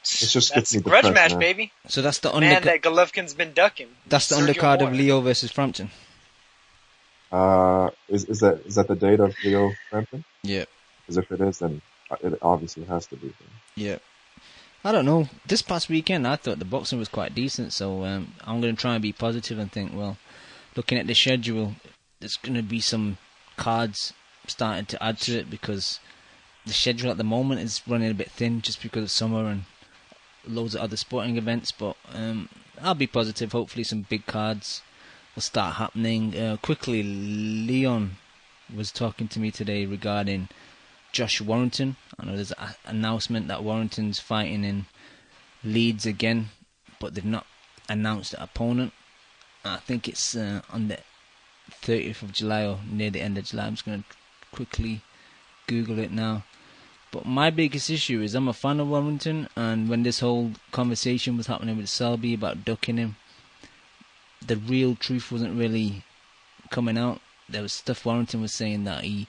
it's just that's gets me a grudge depressed, match, man. baby. So that's the man that Golovkin's been ducking. That's the Sergio undercard of Mora. Leo versus Frampton. Is that the date of Leo Frampton? Yeah. Because if it is, then it obviously has to be. Yeah. I don't know. This past weekend, I thought the boxing was quite decent, so I'm going to try and be positive and think, well, looking at the schedule, there's going to be some cards starting to add to it, because the schedule at the moment is running a bit thin just because of summer and loads of other sporting events. But I'll be positive. Hopefully some big cards will start happening. Quickly, Leon was talking to me today regarding Josh Warrington. I know there's an announcement that Warrington's fighting in Leeds again, but they've not announced the opponent. I think it's on the 30th of July or near the end of July. I'm just going to quickly Google it now. But my biggest issue is I'm a fan of Warrington, and when this whole conversation was happening with Selby about ducking him, the real truth wasn't really coming out. There was stuff Warrington was saying that he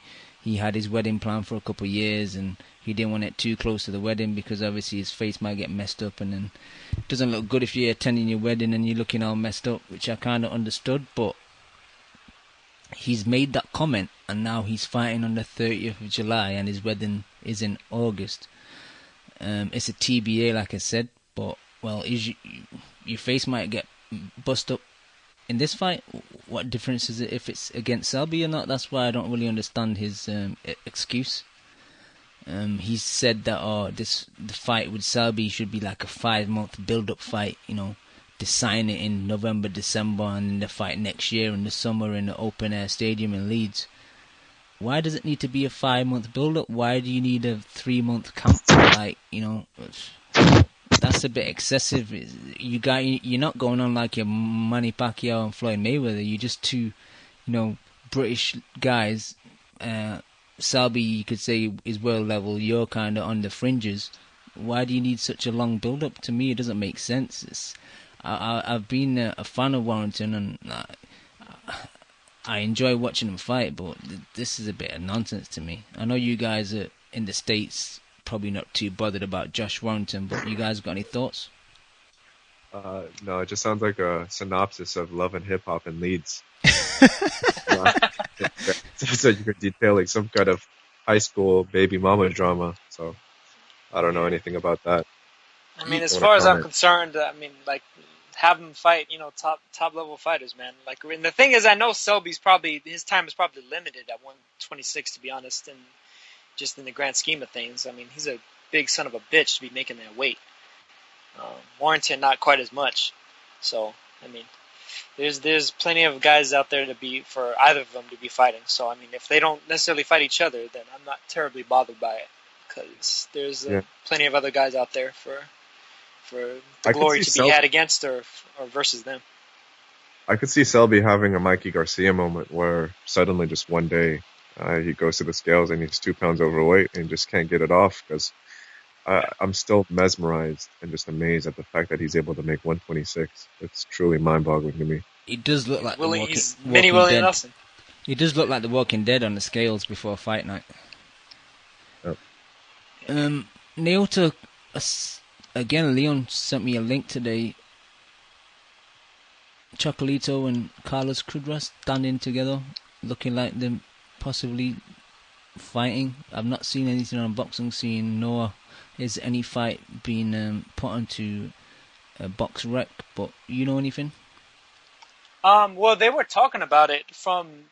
had his wedding planned for a couple of years, and he didn't want it too close to the wedding because obviously his face might get messed up, and then it doesn't look good if you're attending your wedding and you're looking all messed up, which I kind of understood. But he's made that comment, and now he's fighting on the 30th of July, and his wedding is in August. It's a TBA, like I said, but well, your face might get bust up in this fight, what difference is it if it's against Selby or not? That's why I don't really understand his excuse. He said that the fight with Selby should be like a 5-month build-up fight, design it in November, December, and then the fight next year in the summer in the open-air stadium in Leeds. Why does it need to be a 5-month build-up? Why do you need a 3-month camp? That's a bit excessive. You're not going on like your Manny Pacquiao and Floyd Mayweather. You're just two, British guys. Selby, you could say, is world level. You're kind of on the fringes. Why do you need such a long build-up? To me, it doesn't make sense. I've been a fan of Warrington, and I enjoy watching him fight, but this is a bit of nonsense to me. I know you guys are in the States, probably not too bothered about Josh Warrington, but you guys got any thoughts? No, it just sounds like a synopsis of Love and Hip Hop in Leeds. So you could detail like some kind of high school baby mama drama. So I don't know anything about that. I mean, as far as I'm concerned, have him fight, top level fighters, man. And the thing is, I know Selby's his time is probably limited at 126, to be honest, and just in the grand scheme of things. I mean, he's a big son of a bitch to be making that weight. Warrington, not quite as much. So, I mean, there's plenty of guys out there for either of them to be fighting. So, I mean, if they don't necessarily fight each other, then I'm not terribly bothered by it, because there's plenty of other guys out there for the glory to be had against or versus them. I could see Selby having a Mikey Garcia moment where suddenly just one day he goes to the scales and he's 2 pounds overweight and just can't get it off, because I'm still mesmerized and just amazed at the fact that he's able to make 126. It's truly mind-boggling to me. He does look like he's Mini Willie Nelson. He does look like the Walking Dead on the scales before fight night. Yep. Naota, again, Leon sent me a link today. Chocolito and Carlos Crudras standing together, looking like them possibly fighting. I've not seen anything on boxing scene, nor is any fight being put onto Box Rec, but you know anything? Well, they were talking about it from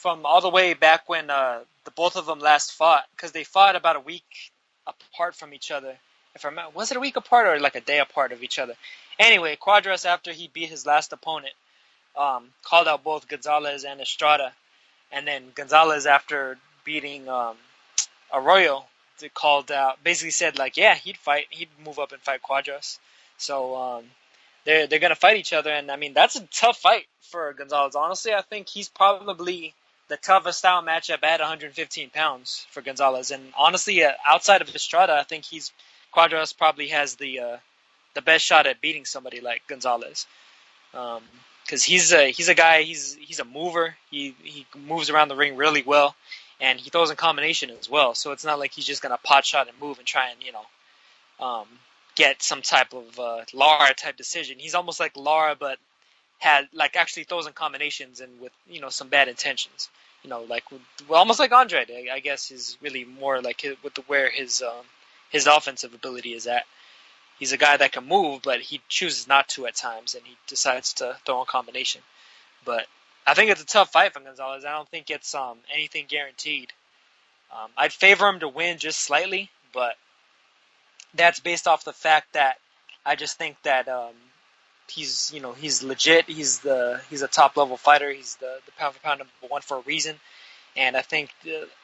all the way back when the both of them last fought, because they fought about a week apart from each other. If I remember, was it a week apart or like a day apart of each other? Anyway, Cuadras, after he beat his last opponent, called out both Gonzalez and Estrada, and then Gonzalez, after beating Arroyo, basically said he'd move up and fight Cuadras. So they're gonna fight each other, and I mean that's a tough fight for Gonzalez. Honestly, I think he's probably the toughest style matchup at 115 pounds for Gonzalez. And honestly, outside of Estrada, I think Cuadras probably has the best shot at beating somebody like Gonzalez. Because he's a guy, he's a mover. He moves around the ring really well, and he throws in combination as well. So it's not like he's just gonna pot shot and move and try and get some type of Lara type decision. He's almost like Lara, but actually throws in combinations and with some bad intentions. Almost like Andrade, I guess, is really more like where his offensive ability is at. He's a guy that can move, but he chooses not to at times, and he decides to throw in combination. But I think it's a tough fight for Gonzalez. I don't think it's anything guaranteed. I'd favor him to win just slightly, but that's based off the fact that I just think that he's legit. He's a top level fighter. He's the pound for pound number one for a reason. And I think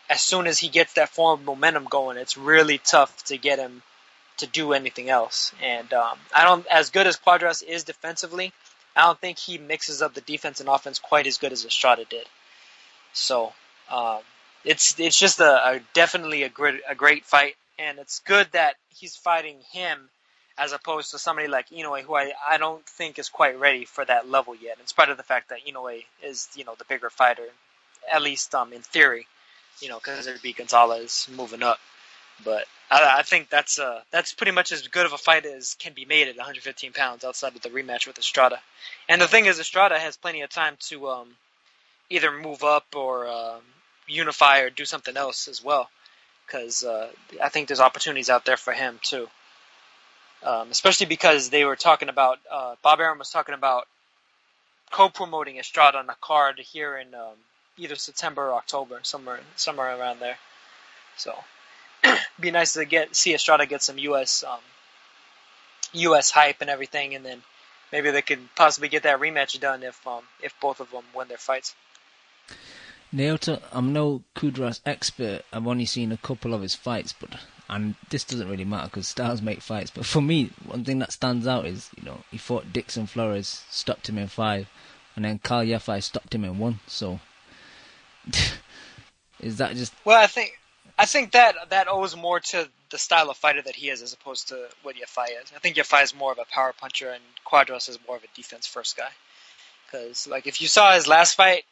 as soon as he gets that form of momentum going, it's really tough to get him to do anything else. And as good as Cuadras is defensively, I don't think he mixes up the defense and offense quite as good as Estrada did. So it's just definitely a great fight, and it's good that he's fighting him as opposed to somebody like Inoue, who I don't think is quite ready for that level yet, in spite of the fact that Inoue is the bigger fighter, at least in theory, because there'd be Gonzalez moving up. But I think that's pretty much as good of a fight as can be made at 115 pounds outside of the rematch with Estrada. And the thing is, Estrada has plenty of time to either move up or unify or do something else as well, because I think there's opportunities out there for him too. Especially because they were talking about Bob Arum was talking about co-promoting Estrada on a card here in either September or October, somewhere around there. So, be nice to see Estrada get some U.S. Hype and everything, and then maybe they could possibly get that rematch done if both of them win their fights. Naoto, I'm no Kudras expert. I've only seen a couple of his fights, and this doesn't really matter because stars make fights. But for me, one thing that stands out is, he fought Dixon Flores, stopped him in 5, and then Carl Yafai stopped him in 1. So, is that just? Well, I think that owes more to the style of fighter that he is as opposed to what Yafai is. I think Yafai is more of a power puncher, and Quadras is more of a defense first guy. Because if you saw his last fight,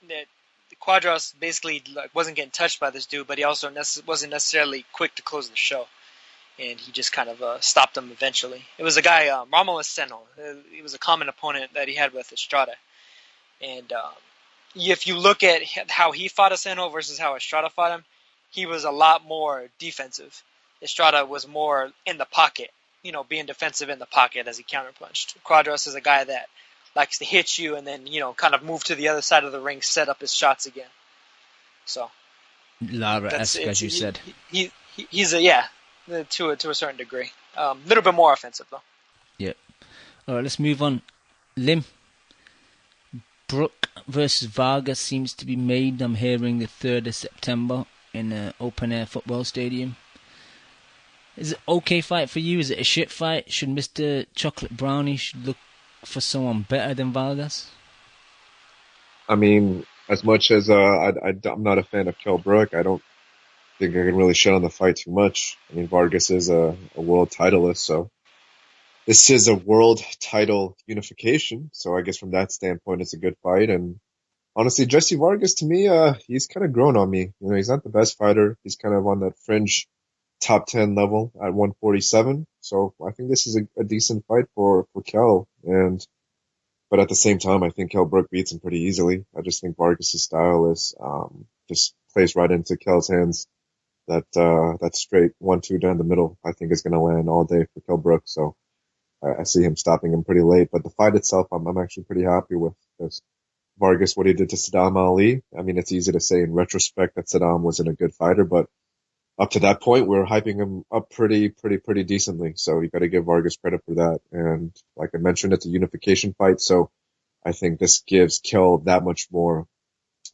Quadras basically wasn't getting touched by this dude, but he also wasn't necessarily quick to close the show, and he just kind of stopped him eventually. It was a guy, Romulo Seno. He was a common opponent that he had with Estrada, and if you look at how he fought Seno versus how Estrada fought him, he was a lot more defensive. Estrada was more in the pocket, being defensive in the pocket as he counterpunched. Quadras is a guy that likes to hit you and then, kind of move to the other side of the ring, set up his shots again. So, Lara-esque, as you said. He's to a certain degree. A little bit more offensive, though. Yep. All right, let's move on. Lim. Brook versus Vargas seems to be made, I'm hearing, the 3rd of September in an open-air football stadium. Is it okay fight for you? Is it a shit fight? Should Mr. Chocolate Brownie look for someone better than Vargas? I mean, as much as I'm not a fan of Kell Brook, I don't think I can really shit on the fight too much. I mean, Vargas is a world titleist, so this is a world title unification. So I guess from that standpoint, it's a good fight. And honestly, Jesse Vargas, to me, he's kind of grown on me. He's not the best fighter. He's kind of on that fringe top 10 level at 147. So I think this is a decent fight for Kell. But at the same time, I think Kell Brook beats him pretty easily. I just think Vargas' style is, just plays right into Kell's hands. That straight 1-2 down the middle, I think is going to land all day for Kell Brook. So I see him stopping him pretty late. But the fight itself, I'm actually pretty happy with this. Vargas, what he did to Saddam Ali. I mean, it's easy to say in retrospect that Saddam wasn't a good fighter, but up to that point, we're hyping him up pretty decently. So you got to give Vargas credit for that. And like I mentioned, it's a unification fight. So I think this gives Kell that much more,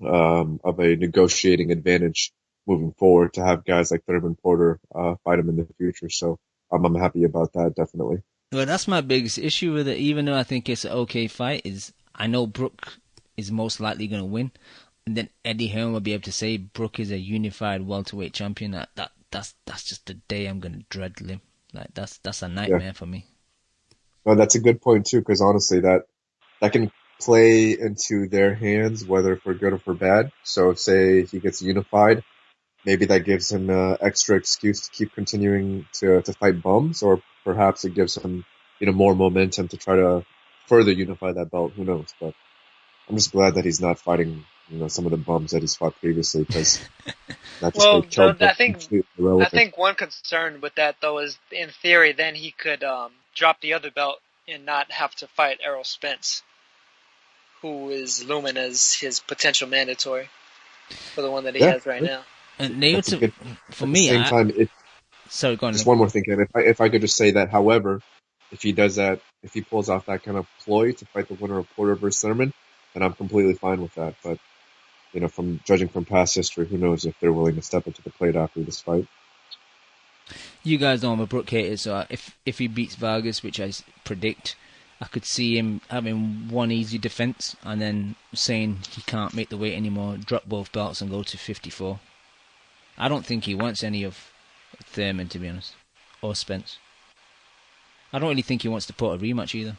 of a negotiating advantage moving forward to have guys like Thurman Porter, fight him in the future. So I'm happy about that, definitely. Well, that's my biggest issue with it. Even though I think it's an okay fight, is I know Brook is most likely going to win. And then Eddie Hearn will be able to say Brook is a unified welterweight champion. That's just the day I'm going to dread him. That's a nightmare for me. Well, that's a good point too, because honestly, that can play into their hands, whether for good or for bad. So say he gets unified, maybe that gives him an extra excuse to keep continuing to fight bums, or perhaps it gives him more momentum to try to further unify that belt. Who knows? But I'm just glad that he's not fighting some of the bums that he's fought previously, because that just I think one concern with that though is, in theory, then he could drop the other belt and not have to fight Errol Spence, who is looming as his potential mandatory for the one that he has right now. And for me, at the same time, sorry, go on. Just one more thing, Ken. If I could just say that, however, if he does that, if he pulls off that kind of ploy to fight the winner of Porter versus Thurman, then I'm completely fine with that. But from judging from past history, who knows if they're willing to step up to the plate after this fight. You guys know I'm a Brook hater, so if he beats Vargas, which I predict, I could see him having one easy defense and then saying he can't make the weight anymore, drop both belts and go to 54. I don't think he wants any of Thurman, to be honest, or Spence. I don't really think he wants to put a rematch either.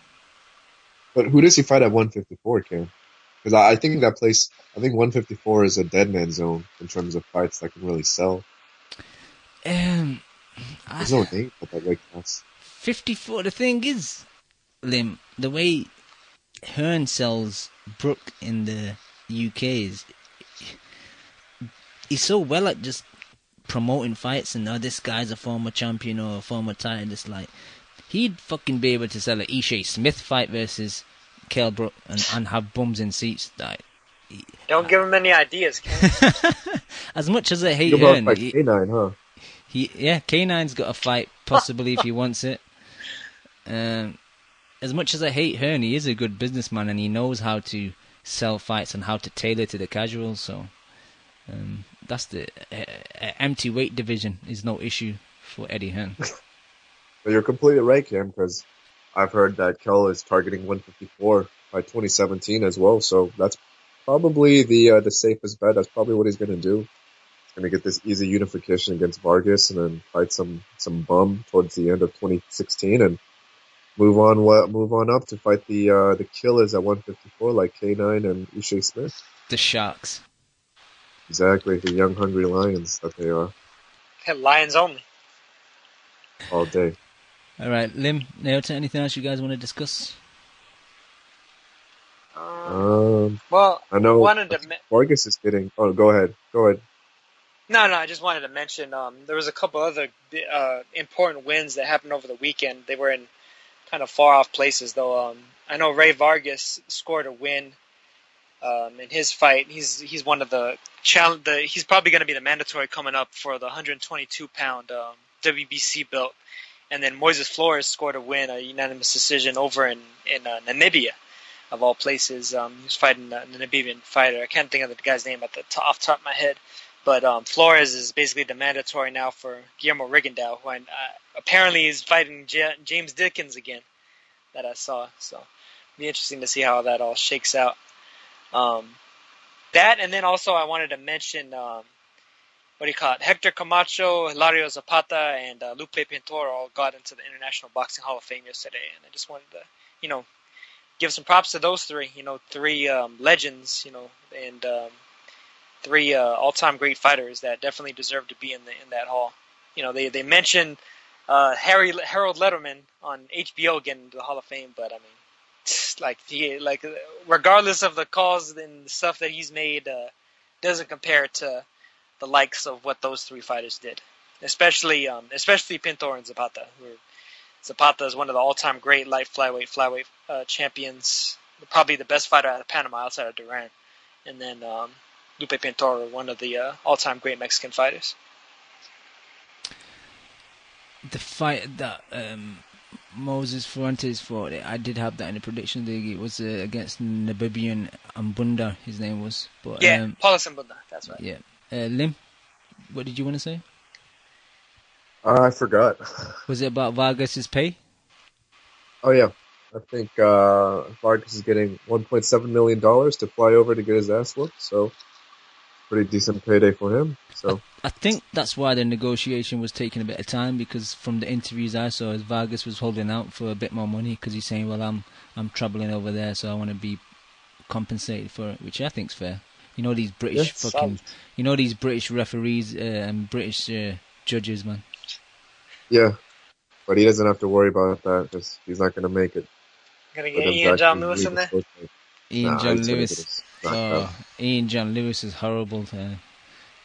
But who does he fight at 154, Ken? Because I think 154 is a dead man zone in terms of fights that can really sell. There's no name for that weight class. 54, the thing is, Lim, the way Hearn sells Brook in the UK is, he's so well at just promoting fights and this guy's a former champion or a former title. It's like, he'd fucking be able to sell an Ishe Smith fight versus Kell Brook and have bums in seats. Don't give him any ideas, Ken. As much as I hate You're about Hearn, like K9, huh? K9's got a fight possibly if he wants it. As much as I hate Hearn, he is a good businessman and he knows how to sell fights and how to tailor to the casuals. So that's the empty weight division is no issue for Eddie Hearn. But you're completely right, Cam, because I've heard that Kell is targeting 154 by 2017 as well. So that's probably the safest bet. That's probably what he's going to do. He's going to get this easy unification against Vargas and then fight some bum towards the end of 2016 and move on up to fight the killers at 154 like K9 and Uche Smith. The Sharks. Exactly, the young hungry lions that they are. Lions only. All day. All right, Lim, Naota, anything else you guys want to discuss? Well, I know wanted to Vargas is getting. Oh, go ahead. No, I just wanted to mention there was a couple other important wins that happened over the weekend. They were in kind of far off places, though. I know Ray Vargas scored a win in his fight. He's one of the he's probably going to be the mandatory coming up for the 122-pound WBC belt. And then Moises Flores scored a win, a unanimous decision over in Namibia, of all places. He was fighting a Namibian fighter. I can't think of the guy's name off the top of my head. But Flores is basically the mandatory now for Guillermo Rigondeaux, who apparently is fighting James Dickens again, that I saw. So it'll be interesting to see how that all shakes out. That, and then also I wanted to mention... Hector Camacho, Hilario Zapata, and Lupe Pintor all got into the International Boxing Hall of Fame yesterday, and I just wanted to, give some props to those three. Three legends, and three all-time great fighters that definitely deserve to be in that hall. They mentioned Harold Letterman on HBO getting into the Hall of Fame, but I mean, regardless of the calls and stuff that he's made, doesn't compare to the likes of what those three fighters did, especially Pintor and Zapata. Zapata is one of the all-time great light flyweight champions, probably the best fighter out of Panama outside of Duran, and then Lupe Pintor, one of the all-time great Mexican fighters. The fight that Moses Fuentes fought, I did have that in the prediction league. It was against Namibian Mbunda, his name was. But, Paulus Mbunda, that's right. Yeah. Lim, what did you want to say? I forgot. Was it about Vargas's pay? Oh yeah, I think Vargas is getting $1.7 million to fly over to get his ass whooped. So pretty decent payday for him. So I think that's why the negotiation was taking a bit of time, because from the interviews I saw, Vargas was holding out for a bit more money because he's saying, "Well, I'm traveling over there, so I want to be compensated for it," which I think's fair. These British these British referees and British judges, man. Yeah, but he doesn't have to worry about that because he's not going to make it. Gonna get Ian John Lewis in there? Ian John Lewis. Ian John Lewis is horrible.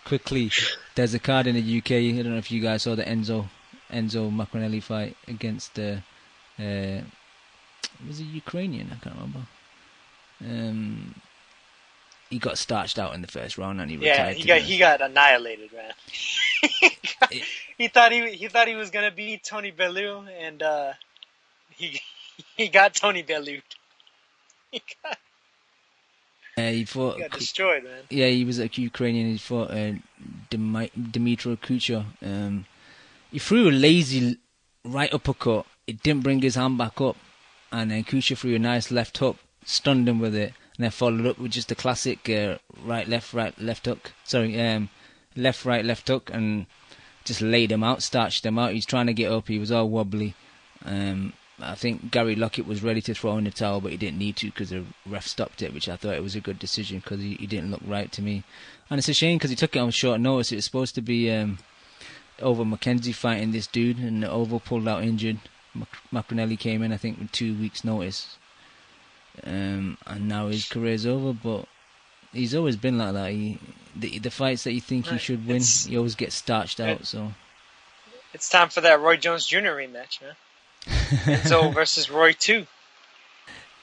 Quickly, there's a card in the UK. I don't know if you guys saw the Enzo Macronelli fight against was it Ukrainian? I can't remember. He got starched out in the first round and he retired. Yeah, he got annihilated, man. he thought he was gonna beat Tony Bellew, and he got Tony Bellew. He got destroyed, man. Yeah, he was a Ukrainian. He fought Dmytro Kucher. He threw a lazy right uppercut. It didn't bring his hand back up, and then Kucher threw a nice left hook, stunned him with it. And then followed up with just a classic right, left hook. Left, right, left hook, and just laid him out, starched him out. He's trying to get up. He was all wobbly. I think Gary Lockett was ready to throw in the towel, but he didn't need to because the ref stopped it, which I thought it was a good decision because he didn't look right to me. And it's a shame because he took it on short notice. It was supposed to be over Mackenzie fighting this dude, and Ovo pulled out injured. Macronelli came in, I think, with 2 weeks' notice. And now his career's over, but he's always been like that. The fights that you think he should win, he always gets starched out. So it's time for that Roy Jones Jr. rematch, man. Enzo versus Roy 2.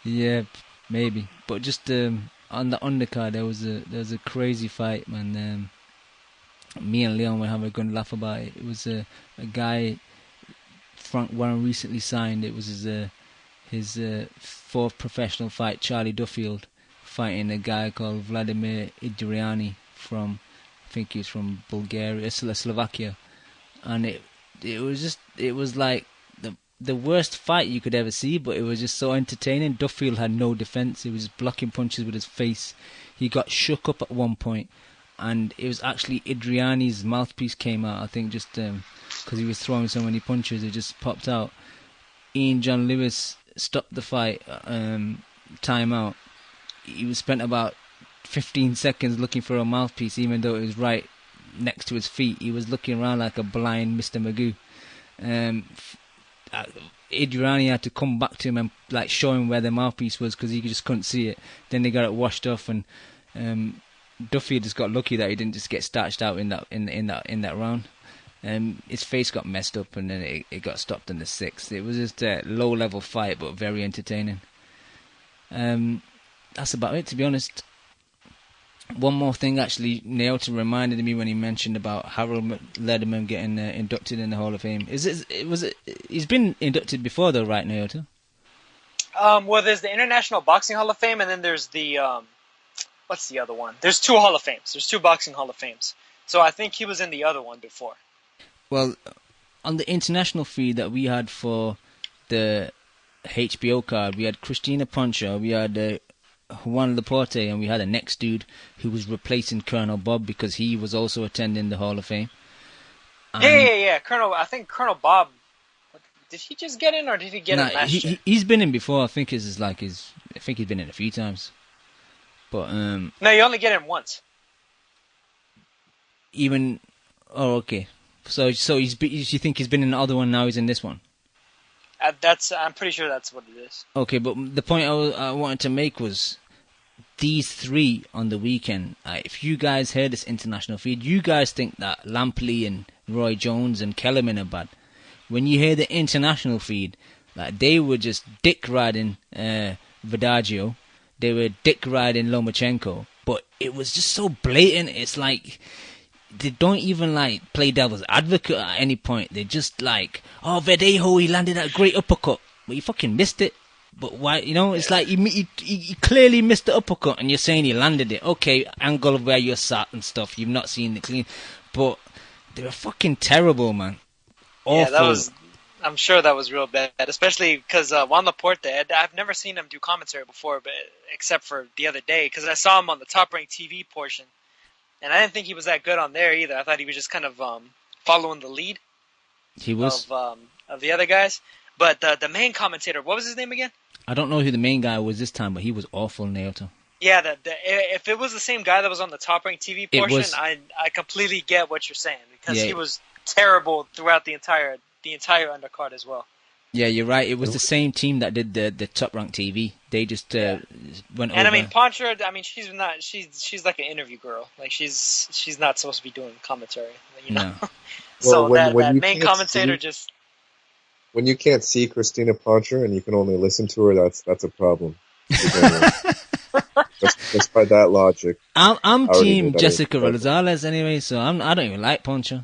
Yeah, maybe. But just on the undercard, there was a crazy fight, man. Me and Leon were having a good laugh about it. It was a guy Frank Warren recently signed. It was his fourth professional fight, Charlie Duffield, fighting a guy called Vladimir Idriani from, I think he was from Bulgaria, Slovakia, and it was like the worst fight you could ever see, but it was just so entertaining. Duffield had no defense. He was blocking punches with his face. He got shook up at one point, and it was actually Idriani's mouthpiece came out, I think, just because he was throwing so many punches, it just popped out. Ian John Lewis stopped the fight, time out. He was spent about 15 seconds looking for a mouthpiece, even though it was right next to his feet. He was looking around like a blind Mr. Magoo. Idriani had to come back to him and like show him where the mouthpiece was because he just couldn't see it. Then they got it washed off, and Duffy just got lucky that he didn't just get starched out in that round. His face got messed up, and then it got stopped in the sixth. It was just a low level fight, but very entertaining. That's about it, to be honest. One more thing, actually, Naota reminded me when he mentioned about Harold Lederman getting inducted in the Hall of Fame. He's been inducted before, though, right, Naota? Well, there's the International Boxing Hall of Fame, and then there's the what's the other one? There's two Hall of Fames. There's two Boxing Hall of Fames. So I think he was in the other one before. Well, on the international feed that we had for the HBO card, we had Christina Poncho, we had Juan Laporte, and we had a next dude who was replacing Colonel Bob because he was also attending the Hall of Fame. Yeah. I think Colonel Bob. Did he just get in, or did he get in last year? He's been in before. I think I think he's been in a few times. But no, you only get in once. Okay. So you think he's been in the other one, now he's in this one? I'm pretty sure that's what it is. Okay, but the point I wanted to make was these three on the weekend. If you guys heard this international feed, you guys think that Lampley and Roy Jones and Kellerman are bad. When you hear the international feed, like they were just dick riding Vidaggio, they were dick riding Lomachenko, but it was just so blatant. It's like they don't even like play devil's advocate at any point. They just like, oh, Verdejo, he landed that great uppercut, but you fucking missed it. But why? You know, it's like he clearly missed the uppercut, and you're saying he landed it. Okay, angle of where you're sat and stuff. You've not seen the clean, but they were fucking terrible, man. Awful. Yeah, I'm sure that was real bad, especially because Juan Laporte, I've never seen him do commentary before, but except for the other day, because I saw him on the Top Rank TV portion, and I didn't think he was that good on there either. I thought he was just kind of following the lead. He was of the other guys, but the main commentator, what was his name again? I don't know who the main guy was this time, but he was awful, Naoto. Yeah, if it was the same guy that was on the Top Rank TV portion, I completely get what you're saying, because he was terrible throughout the entire undercard as well. Yeah, you're right. It was the same team that did the Top Rank TV. They just went over. And I mean, Poncho, she's like an interview girl. Like she's not supposed to be doing commentary. You know. No. So well, that main commentator just. When you can't see Christina Poncho and you can only listen to her, that's a problem. just by that logic. I'm team Jessica Rosales anyway, so I don't even like Poncho.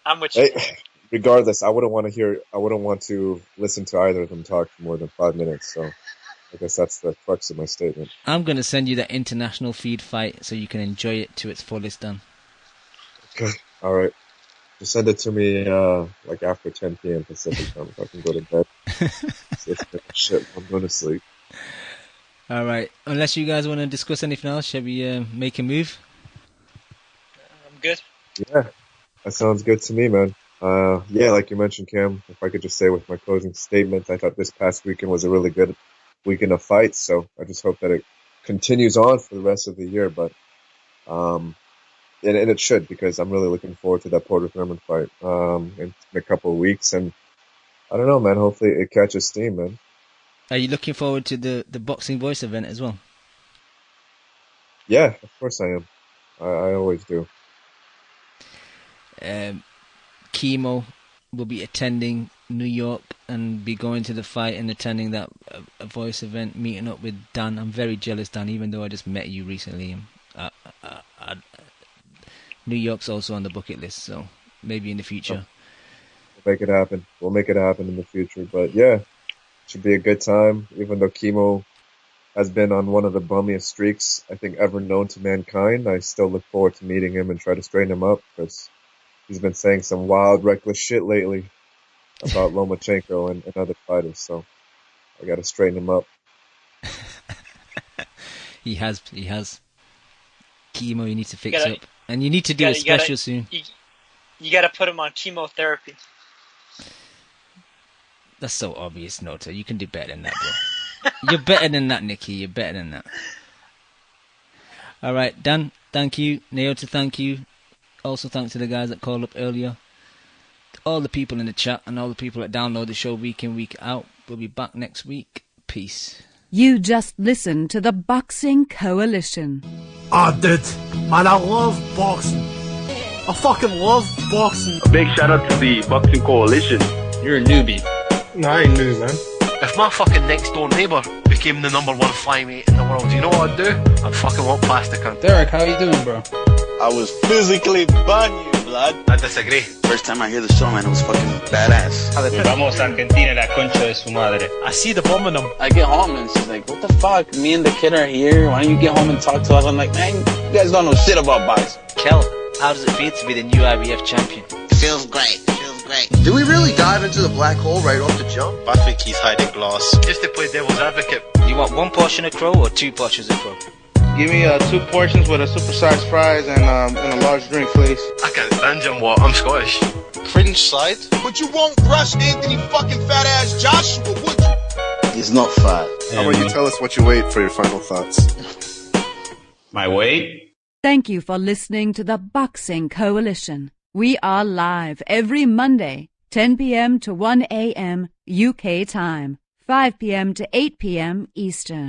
I'm with you. Hey, regardless, I wouldn't want to listen to either of them talk for more than 5 minutes. So I guess that's the crux of my statement. I'm going to send you that international feed fight so you can enjoy it to its fullest done. Okay. All right. Just send it to me like after 10 p.m. Pacific time if I can go to bed. Shit, I'm going to sleep. All right. Unless you guys want to discuss anything else, shall we make a move? I'm good. Yeah. That sounds good to me, man. Yeah, like you mentioned, Cam, if I could just say with my closing statement, I thought this past weekend was a really good weekend of fights, so I just hope that it continues on for the rest of the year, but and it should, because I'm really looking forward to that Porter Thurman fight in a couple of weeks, and I don't know, man, hopefully it catches steam, man. Are you looking forward to the Boxing Voice event as well? Yeah, of course I am. I always do. Chemo will be attending New York and be going to the fight and attending that a Voice event, meeting up with Dan. I'm very jealous, Dan, even though I just met you recently. New York's also on the bucket list, so maybe in the future. We'll make it happen. We'll make it happen in the future. But yeah, should be a good time. Even though Chemo has been on one of the bummiest streaks I think ever known to mankind, I still look forward to meeting him and try to straighten him up, because he's been saying some wild, reckless shit lately about Lomachenko and other fighters. So I got to straighten him up. He has. Chemo, you need to fix up. And you need to do a special soon. You gotta put him on chemotherapy. That's so obvious, Nota. You can do better than that, bro. You're better than that, Nicky. You're better than that. All right, Dan, thank you. Naota, thank you. Also, thanks to the guys that called up earlier. To all the people in the chat and all the people that download the show week in, week out. We'll be back next week. Peace. You just listened to the Boxing Coalition. Dude, man, I love boxing. I fucking love boxing. A big shout out to the Boxing Coalition. You're a newbie. No, I ain't new, man. If my fucking next door neighbour became the #1 flyweight in the world, you know what I'd do? I'd fucking walk past the cunt. Derek, how you doing, bro? I was physically burning you, blood. I disagree. First time I hear the show, man, it was fucking badass. Vamos a Argentina, la concha de su madre. I see the bomb in them. I get home and she's like, what the fuck? Me and the kid are here. Why don't you get home and talk to us? I'm like, man, you guys don't know shit about boxing. Kel, how does it feel to be the new IBF champion? Feels great. Did we really dive into the black hole right off the jump? I think he's hiding glass. Just to play devil's advocate. You want 1 portion of crow or 2 portions of crow? Give me 2 portions with a supersized fries and a large drink, please. I can't stand him, what? I'm Scottish. Cringe side? But you won't brush Anthony fucking fat ass Joshua, would you? He's not fat. How about you tell us what you ate for your final thoughts? My weight? Thank you for listening to the Boxing Coalition. We are live every Monday, 10 p.m. to 1 a.m. UK time, 5 p.m. to 8 p.m. Eastern.